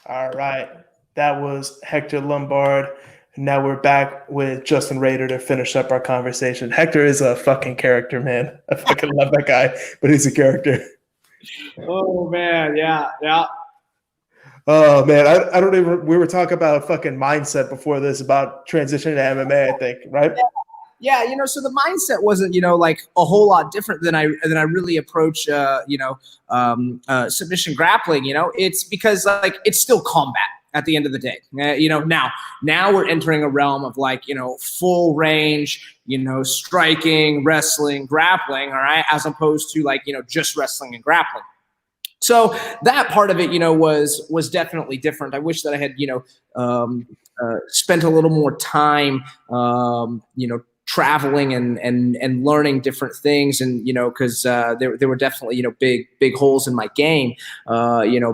All right. That was Hector Lombard. Now we're back with Justin Rader to finish up our conversation. Hector is a fucking character, man. I fucking love that guy, but he's a character. Oh, man. Yeah. Yeah. Oh, man. I don't even – we were talking about fucking mindset before this, about transitioning to MMA, I think, right? Yeah, so the mindset wasn't, like a whole lot different than I really approach, submission grappling. It's because like it's still combat at the end of the day. Now we're entering a realm of like full range, striking, wrestling, grappling. All right, as opposed to like just wrestling and grappling. So that part of it, was definitely different. I wish that I had spent a little more time, traveling and learning different things, and because there were definitely big holes in my game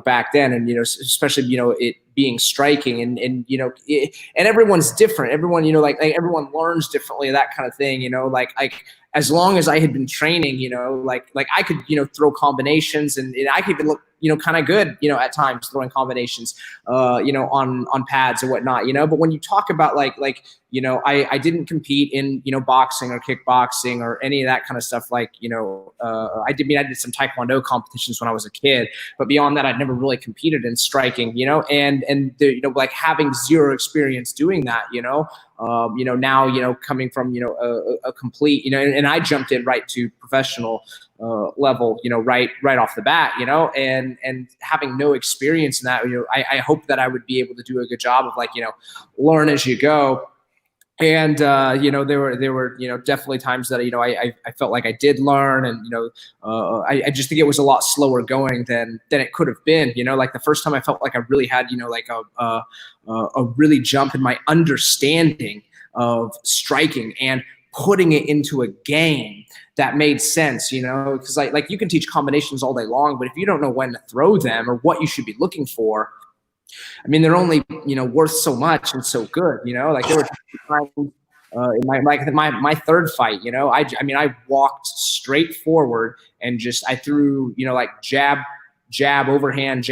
back then, and especially it being striking, and and everyone's different. Everyone like everyone learns differently, that kind of thing. As long as I had been training, like I could throw combinations, and I could even look kind of good at times throwing combinations on pads and whatnot. But when you talk about like I didn't compete in boxing or kickboxing or any of that kind of stuff. I did some taekwondo competitions when I was a kid, but beyond that I'd never really competed in striking, and like having zero experience doing that, now coming from a complete and I jumped in right to professional level, right off the bat, and having no experience in that, I hope that I would be able to do a good job of learn as you go. And there were definitely times that I felt like I did learn, and I just think it was a lot slower going than it could have been. Like the first time I felt like I really had a really jump in my understanding of striking and putting it into a game that made sense, you know, because like you can teach combinations all day long, but if you don't know when to throw them or what you should be looking for, I mean, they're only, you know, worth so much and so good, you know, like there were times in my third fight, you know, I mean, I walked straight forward and just, I threw, you know, like jab, overhand,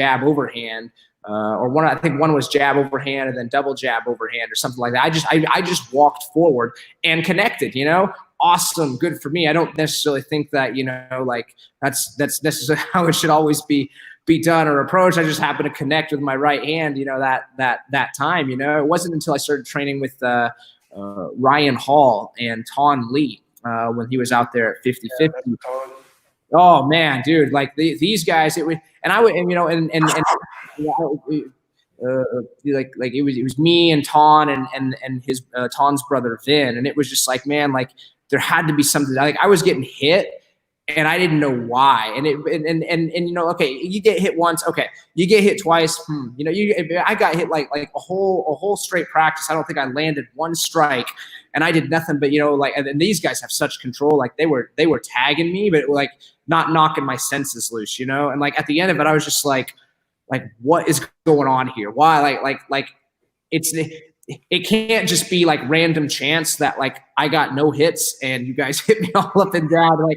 or I think one was jab overhand and then double jab overhand or something like that. I just walked forward and connected, you know, awesome. Good for me. I don't necessarily think that, you know, like that's necessarily how it should always be done or approached. I just happened to connect with my right hand, you know, that time, you know. It wasn't until I started training with Ryan Hall and Ton Lee when he was out there at 50-50. Yeah, oh man, dude, like these guys, it would, and I would, and, you know, and like it was me and Ton and his Ton's brother Vin, and it was just like, man, like there had to be something. Like I was getting hit and I didn't know why. And you know, okay, you get hit once, okay, you get hit twice. You know, I got hit like a whole straight practice. I don't think I landed one strike, and I did nothing but, you know, like, and these guys have such control. Like they were tagging me, but like not knocking my senses loose, you know. And like at the end of it, I was just like what is going on here? Why? Like it can't just be like random chance that like I got no hits and you guys hit me all up and down, like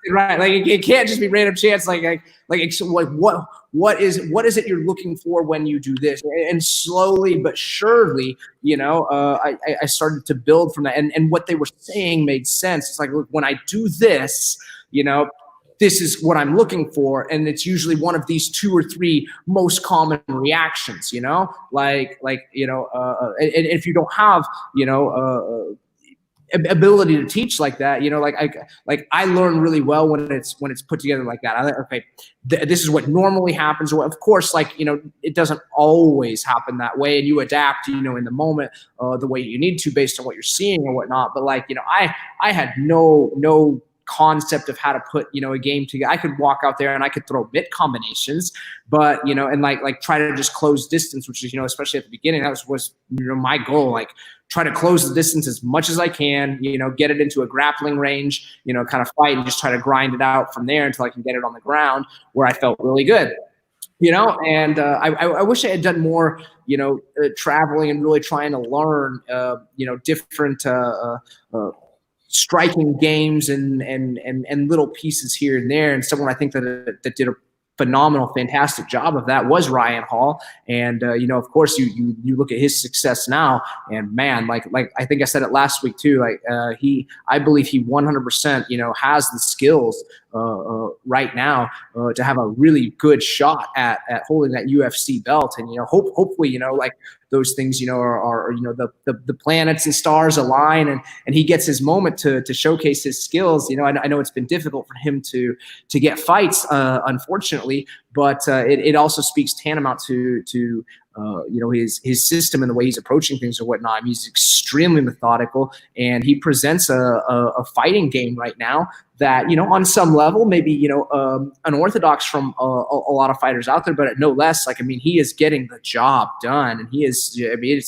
right? Like it can't just be random chance. Like what is it you're looking for when you do this? And slowly but surely, you know, I started to build from that, and what they were saying made sense. It's like, look, when I do this, you know, this is what I'm looking for. And it's usually one of these 2 or 3 most common reactions, you know, like, you know, and if you don't have, you know, ability to teach like that, you know, like I learn really well when it's put together like that. Okay, this is what normally happens. Of course, like, you know, it doesn't always happen that way, and you adapt, you know, in the moment, the way you need to based on what you're seeing or whatnot. But like, you know, I had no concept of how to put, you know, a game together. I could walk out there and I could throw mitt combinations, but, you know, and like try to just close distance, which is, you know, especially at the beginning, that was you know, my goal, like try to close the distance as much as I can, you know, get it into a grappling range, you know, kind of fight and just try to grind it out from there until I can get it on the ground where I felt really good. You know, and I wish I had done more, you know, traveling and really trying to learn, you know, different striking games and little pieces here and there. And someone I think that did a phenomenal, fantastic job of that was Ryan Hall. And, you know, of course you look at his success now, and man, like I think I said it last week too, like I believe he 100%, you know, has the skills right now to have a really good shot at holding that UFC belt. And, you know, hopefully, you know, like those things, you know, are you know, the planets and stars align, and he gets his moment to showcase his skills. You know, I know it's been difficult for him to get fights, unfortunately, but it also speaks tantamount to you know, his system and the way he's approaching things or whatnot. I mean, he's extremely methodical, and he presents a fighting game right now that, you know, on some level, maybe, you know, unorthodox from a lot of fighters out there, but at no less, like, I mean, he is getting the job done, and he is, I mean,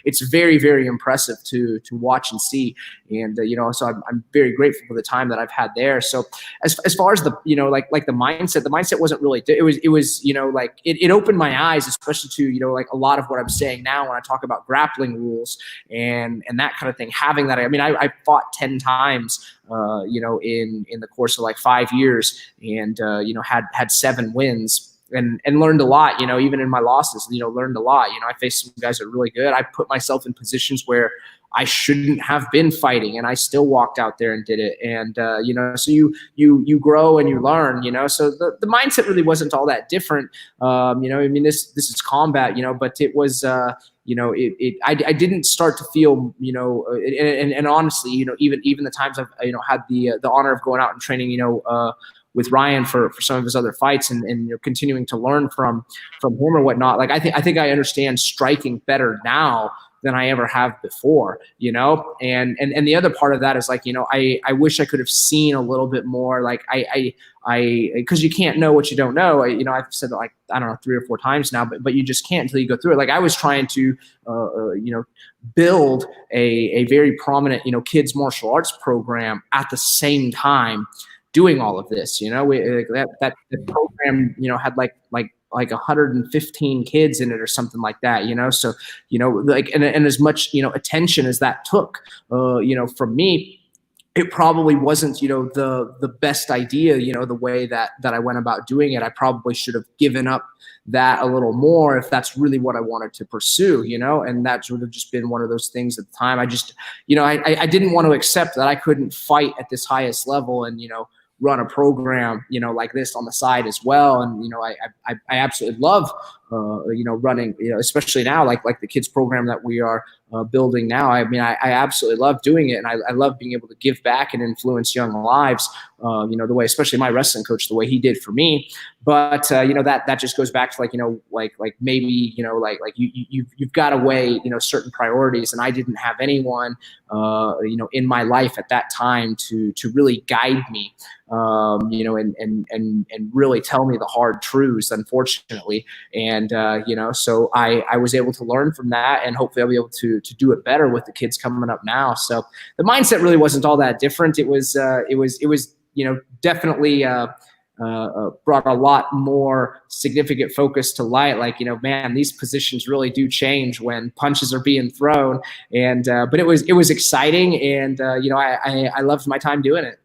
it's very, very impressive to watch and see. And, you know, so I'm very grateful for the time that I've had there. So as far as the, you know, like the mindset wasn't really, it was, you know, like it opened my eyes, especially to, you know, like a lot of what I'm saying now when I talk about grappling rules and that kind of thing, having that. I mean, I fought 10 times, you know, in the course of like 5 years, and, you know, had 7 wins. And learned a lot, you know, even in my losses, you know, learned a lot. You know, I faced some guys that are really good. I put myself in positions where I shouldn't have been fighting, and I still walked out there and did it. And, you know, so you grow and you learn, you know, so the mindset really wasn't all that different. You know, I mean, this is combat, you know, but it was, you know, I didn't start to feel, you know, and honestly, you know, even the times I've, you know, had the honor of going out and training, you know, with Ryan for some of his other fights, and you know, continuing to learn from him or whatnot. Like I think I understand striking better now than I ever have before, you know? And the other part of that is like, you know, I wish I could have seen a little bit more. Like because you can't know what you don't know. You know, I've said like, I don't know, 3 or 4 times now, but you just can't until you go through it. Like I was trying to, you know, build a very prominent, you know, kids martial arts program at the same time doing all of this, you know, that program, you know, had like 115 kids in it or something like that, you know? So, you know, like, and as much, you know, attention as that took, you know, from me, it probably wasn't, you know, the best idea, you know, the way that I went about doing it. I probably should have given up that a little more if that's really what I wanted to pursue, you know, and that would have just been one of those things at the time. I just, you know, I didn't want to accept that I couldn't fight at this highest level and, you know, run a program, you know, like this on the side as well. And, you know, I absolutely love, you know, running, you know, especially now, like the kids program that we are building now. I mean, I absolutely love doing it. And I love being able to give back and influence young lives, you know, the way, especially my wrestling coach, the way he did for me. But, you know, that just goes back to like, you know, like maybe, you know, like you've got to weigh, you know, certain priorities. And I didn't have anyone, you know, in my life at that time to really guide me, you know, and really tell me the hard truths, unfortunately. And, you know, so I was able to learn from that, and hopefully I'll be able to do it better with the kids coming up now. So the mindset really wasn't all that different. It was, you know, definitely, brought a lot more significant focus to light. Like, you know, man, these positions really do change when punches are being thrown. And, but it was exciting. And, you know, I loved my time doing it.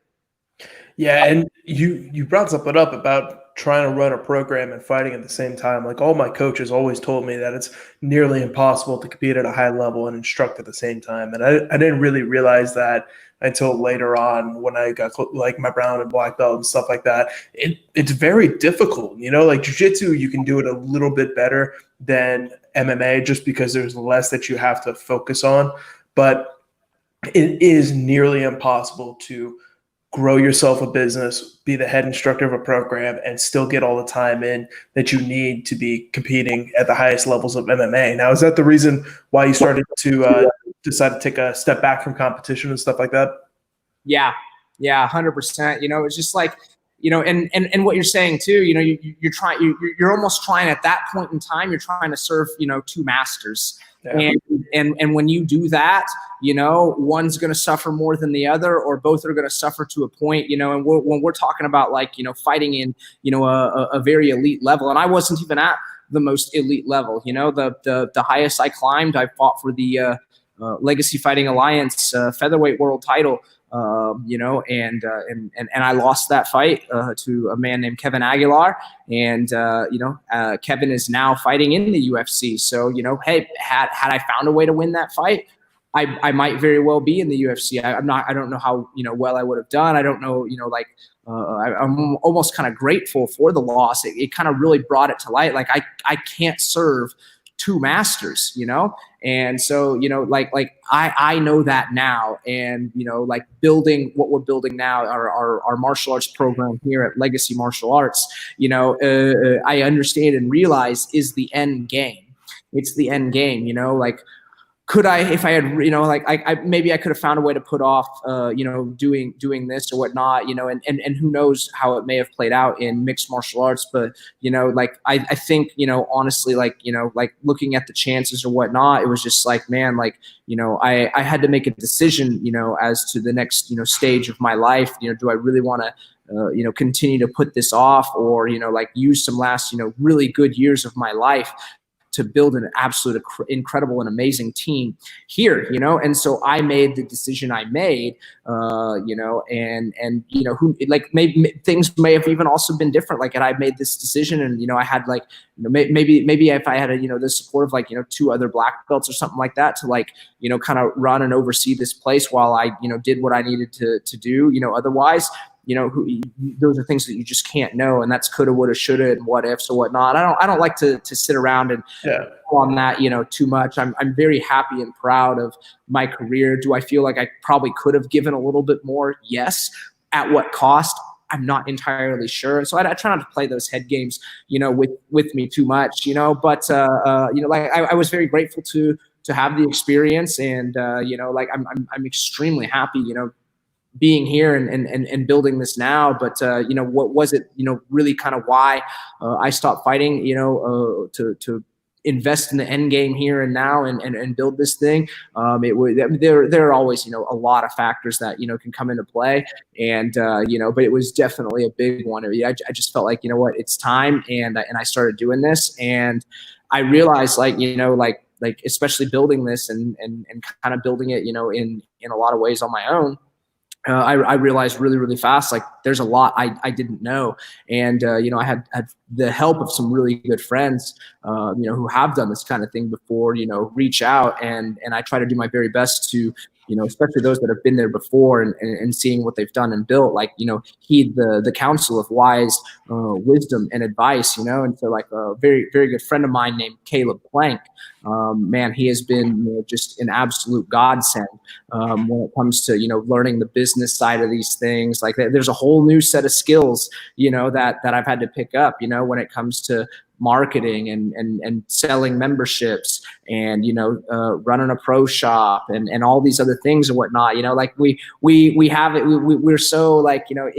Yeah. And you brought something up about trying to run a program and fighting at the same time. Like all my coaches always told me that it's nearly impossible to compete at a high level and instruct at the same time. And I didn't really realize that until later on when I got like my brown and black belt and stuff like that. It's very difficult, you know, like jiu-jitsu, you can do it a little bit better than MMA just because there's less that you have to focus on, but it is nearly impossible to grow yourself a business, be the head instructor of a program, and still get all the time in that you need to be competing at the highest levels of MMA. Now, is that the reason why you started to decide to take a step back from competition and stuff like that? Yeah, 100%. You know, it's just like, you know, and what you're saying too, you know, you're almost trying at that point in time, you're trying to serve, you know, 2 masters. Yeah. And when you do that, you know, one's going to suffer more than the other, or both are going to suffer to a point, you know, and when we're talking about like, you know, fighting in, you know, a very elite level, and I wasn't even at the most elite level, you know, the highest I climbed, I fought for the Legacy Fighting Alliance featherweight world title, you know, and I lost that fight to a man named Kevin Aguilar, and you know, Kevin is now fighting in the UFC. So, you know, hey, had I found a way to win that fight, I might very well be in the UFC. I don't know how, you know, well I would have done. I don't know, you know, like I'm almost kind of grateful for the loss. It kind of really brought it to light. Like I can't serve 2 masters, you know? And so, you know, like I know that now, and, you know, like building what we're building now, our martial arts program here at Legacy Martial Arts, you know, I understand and realize is the end game. It's the end game, you know, like, could I, if I had, you know, like maybe I could have found a way to put off, you know, doing this or whatnot, you know, and who knows how it may have played out in mixed martial arts. But, you know, like I think, you know, honestly, like, you know, like looking at the chances or whatnot, it was just like, man, like, you know, I had to make a decision, you know, as to the next, you know, stage of my life. You know, do I really want to, you know, continue to put this off, or, you know, like use some last, you know, really good years of my life to build an absolute incredible and amazing team here, you know? And so I made the decision I made, you know, and, you know, who, like, maybe things may have even also been different. Like, had I made this decision and, you know, I had like, you know, maybe if I had, you know, the support of like, you know, 2 other black belts or something like that to like, you know, kind of run and oversee this place while I, you know, did what I needed to do, you know, otherwise, you know, those are things that you just can't know, and that's coulda, woulda, shoulda, and what ifs or whatnot. I don't like to sit around and on that, you know, too much. I'm very happy and proud of my career. Do I feel like I probably could have given a little bit more? Yes. At what cost? I'm not entirely sure. And so I try not to play those head games, you know, with me too much, you know, but, you know, like I was very grateful to have the experience. And, you know, like I'm extremely happy, you know, being here and building this now. But, you know, what was it, you know, really kind of why I stopped fighting, you know, to invest in the end game here and now and build this thing. There are always, you know, a lot of factors that, you know, can come into play. And, you know, but it was definitely a big one. I just felt like, you know what, it's time. And I started doing this, and I realized, like, you know, like especially building this and kind of building it, you know, in a lot of ways on my own. I realized really fast, like there's a lot I didn't know. And, you know, I had the help of some really good friends, you know, who have done this kind of thing before, you know, reach out, and I try to do my very best to, you know, especially those that have been there before and seeing what they've done and built, like, you know, heed the counsel of wise wisdom and advice, you know. And so, like, a very good friend of mine named Caleb Plank, man, he has been, you know, just an absolute godsend when it comes to, you know, learning the business side of these things. Like, there's a whole new set of skills, you know, that I've had to pick up, you know, when it comes to marketing and selling memberships and, you know, running a pro shop and all these other things and whatnot, you know. Like we have it, we're so, like, you know,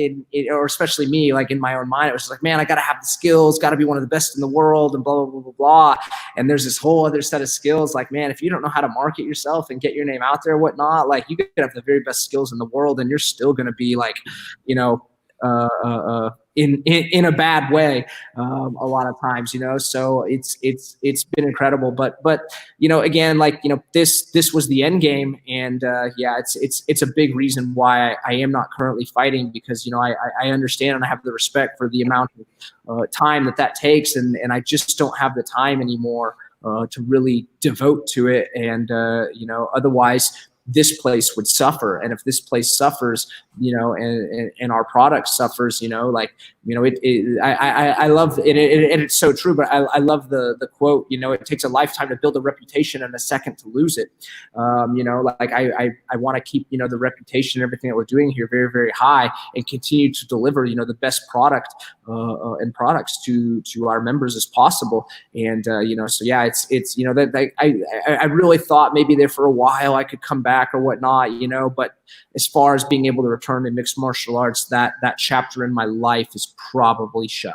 or especially me, like in my own mind, it was just like, man, I got to have the skills, got to be one of the best in the world and blah, blah, blah, blah. And there's this whole other set of skills. Like, man, if you don't know how to market yourself and get your name out there and whatnot, like, you could have the very best skills in the world and you're still going to be, like, you know, in a bad way, a lot of times, you know. So it's been incredible, but you know, again, like, you know, this was the end game. And yeah, it's a big reason why I am not currently fighting, because, you know, I understand and I have the respect for the amount of time that takes, and I just don't have the time anymore to really devote to it. And you know, otherwise this place would suffer. And if this place suffers, you know, and our product suffers, you know, like, you know, I love it, and it's so true, but I love the quote, you know, it takes a lifetime to build a reputation and a second to lose it. You know, like I want to keep, you know, the reputation and everything that we're doing here very high, and continue to deliver, you know, the best product and products to our members as possible. And you know, so yeah, it's you know, that I really thought maybe there for a while I could come back or whatnot, you know, but as far as being able to return to mixed martial arts, that chapter in my life is probably shut.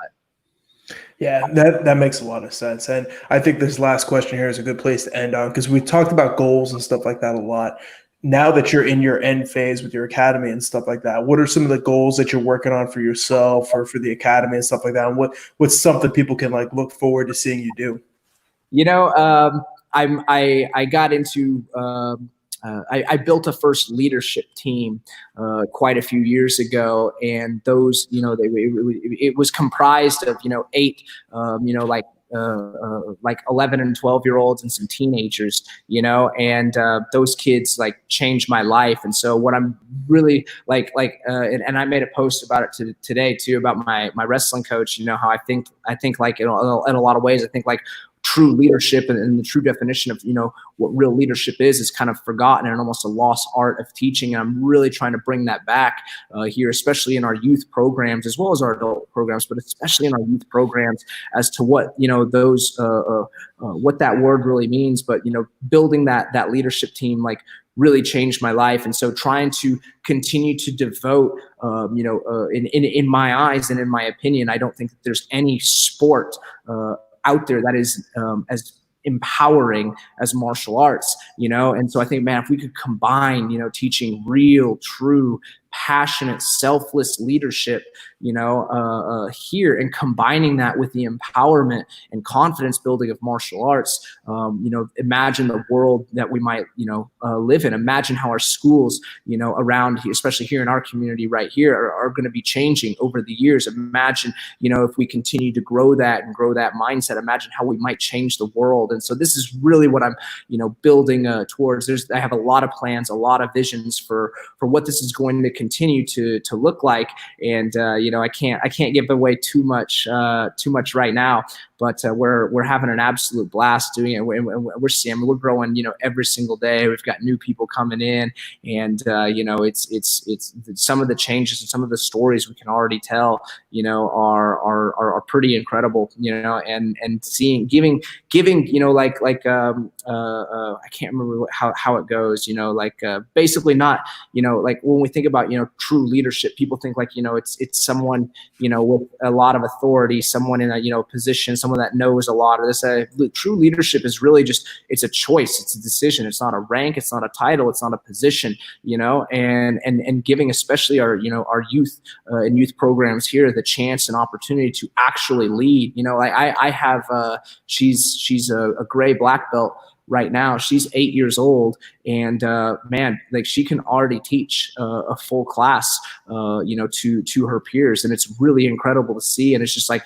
Yeah, that makes a lot of sense. And I think this last question here is a good place to end on, because we talked about goals and stuff like that a lot. Now that you're in your end phase with your academy and stuff like that, what are some of the goals that you're working on for yourself or for the academy and stuff like that? And what's something people can, like, look forward to seeing you do? You know, I got into I built a first leadership team quite a few years ago, and those, you know, it was comprised of, you know, 8, you know, like 11 and 12-year-olds and some teenagers, you know, and those kids, like, changed my life. And so what I'm really and I made a post about it today too, about my wrestling coach, you know, how I think like, in a lot of ways, I think, like, true leadership and the true definition of, you know, what real leadership is kind of forgotten and almost a lost art of teaching. And I'm really trying to bring that back here, especially in our youth programs as well as our adult programs, but especially in our youth programs, as to what, you know, those what that word really means. But, you know, building that leadership team, like, really changed my life. And so trying to continue to devote, you know, in my eyes and in my opinion, I don't think that there's any sport out there that is as empowering as martial arts, you know. And so I think, man, if we could combine, you know, teaching real, true, passionate, selfless leadership, you know, here, and combining that with the empowerment and confidence building of martial arts, you know, imagine the world that we might, you know, live in. Imagine how our schools, you know, around here, especially here in our community right here, are going to be changing over the years. Imagine, you know, if we continue to grow that mindset, imagine how we might change the world. And so this is really what I'm, you know, building towards. I have a lot of plans, a lot of visions for what this is going to continue to look like. And you know, I can't give away too much right now, but we're having an absolute blast doing it. We're seeing, we're growing, every single day. We've got new people coming in, and it's some of the changes and some of the stories we can already tell, are pretty incredible, and seeing, giving, I can't remember how it goes, basically not, like when we think about, true leadership, people think like, it's someone, with a lot of authority, someone in a, position, someone that knows a lot of this. True leadership is really just, it's a choice. It's a decision. It's not a rank. It's not a title. It's not a position, and giving, especially our, our youth and youth programs here, the chance and opportunity to actually lead. I have, she's a gray black belt right now. She's 8 years old, and man, like she can already teach a full class, to her peers, and it's really incredible to see. And it's just like,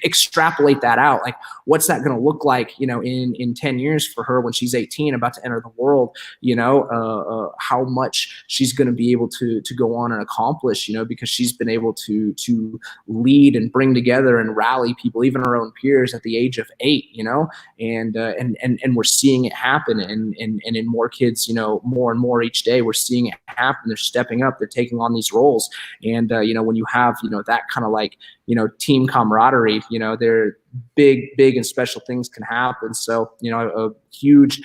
extrapolate that out. Like, what's that going to look like, in 10 years for her when she's 18, about to enter the world? How much she's going to be able to go on and accomplish, because she's been able to lead and bring together and rally people, even her own peers, at the age of 8. And we're seeing it happen, and in more kids, more and more each day, we're seeing it happen. They're stepping up, they're taking on these roles. And, when you have, that kind of like, team camaraderie, they're big and special things can happen. So, a huge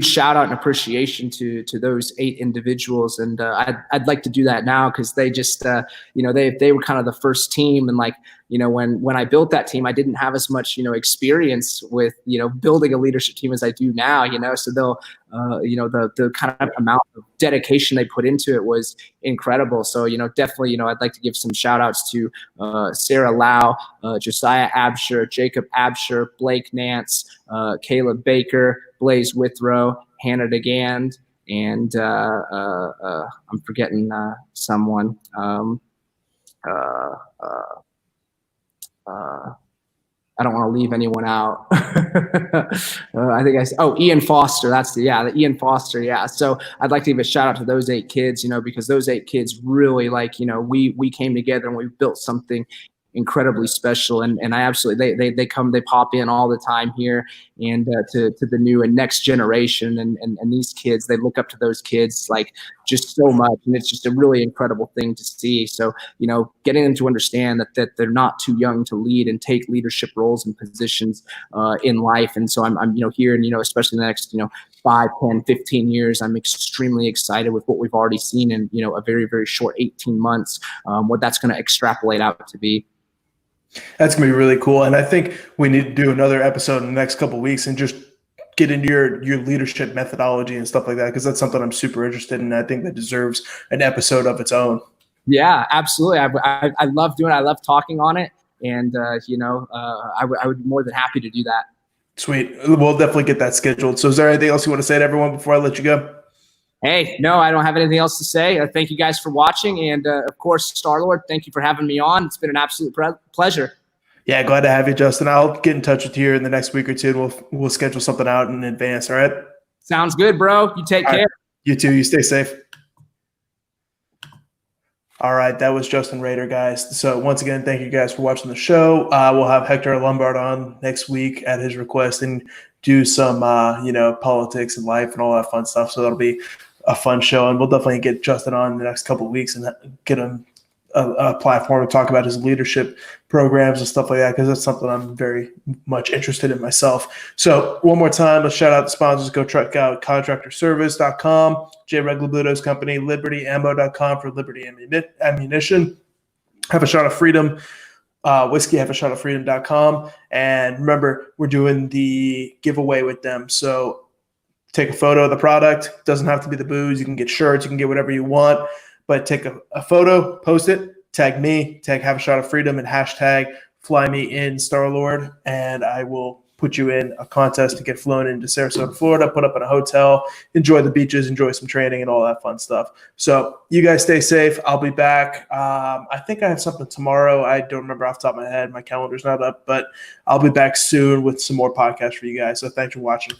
shout out and appreciation to those 8 individuals. And I'd like to do that now, because they just, they were kind of the first team. And like, when I built that team, I didn't have as much, experience with, building a leadership team as I do now, so they'll, the kind of amount of dedication they put into it was incredible. So, definitely, I'd like to give some shout outs to Sarah Lau, Josiah Absher, Jacob Absher, Blake Nance, Caleb Baker, Blaze Withrow, Hannah DeGand, and I'm forgetting someone. I don't want to leave anyone out. I think Ian Foster. That's the Ian Foster. Yeah. So I'd like to give a shout out to those 8 kids, because those 8 kids really, like, we came together and we built something incredibly special. And I absolutely, they pop in all the time here, and to the new and next generation. And these kids, they look up to those kids like just so much. And it's just a really incredible thing to see. So, getting them to understand that they're not too young to lead and take leadership roles and positions in life. And so I'm here, and, especially in the next, 5, 10, 15 years, I'm extremely excited with what we've already seen in, a very, very short 18 months, what that's going to extrapolate out to be. That's going to be really cool. And I think we need to do another episode in the next couple of weeks and just get into your leadership methodology and stuff like that, because that's something I'm super interested in. And I think that deserves an episode of its own. Yeah, absolutely. I love doing it. I love talking on it. And, I would be more than happy to do that. Sweet. We'll definitely get that scheduled. So is there anything else you want to say to everyone before I let you go? Hey, no, I don't have anything else to say. Thank you guys for watching. And, of course, Star-Lord, thank you for having me on. It's been an absolute pleasure. Yeah, glad to have you, Justin. I'll get in touch with you in the next week or two, and we'll schedule something out in advance, all right? Sounds good, bro. You take care. Right. You too. You stay safe. All right, that was Justin Rader, guys. So once again, thank you guys for watching the show. We'll have Hector Lombard on next week at his request and do some, politics and life and all that fun stuff. So that'll be a fun show, and we'll definitely get Justin on in the next couple of weeks and get him a platform to talk about his leadership programs and stuff like that, because that's something I'm very much interested in myself. So one more time, let's shout out the sponsors. Go check out contractorservice.com, J. Reglabuto's company, libertyammo.com for Liberty Ammunition, Have a Shot of Freedom, whiskey, haveashotofreedom.com. And remember, we're doing the giveaway with them. So take a photo of the product. It doesn't have to be the booze. You can get shirts. You can get whatever you want. But take a photo, post it, tag me, tag Have a Shot of Freedom, and hashtag Fly Me In Star-Lord, and I will put you in a contest to get flown into Sarasota, Florida, put up in a hotel, enjoy the beaches, enjoy some training and all that fun stuff. So you guys stay safe. I'll be back. I think I have something tomorrow. I don't remember off the top of my head. My calendar's not up, but I'll be back soon with some more podcasts for you guys. So thanks for watching.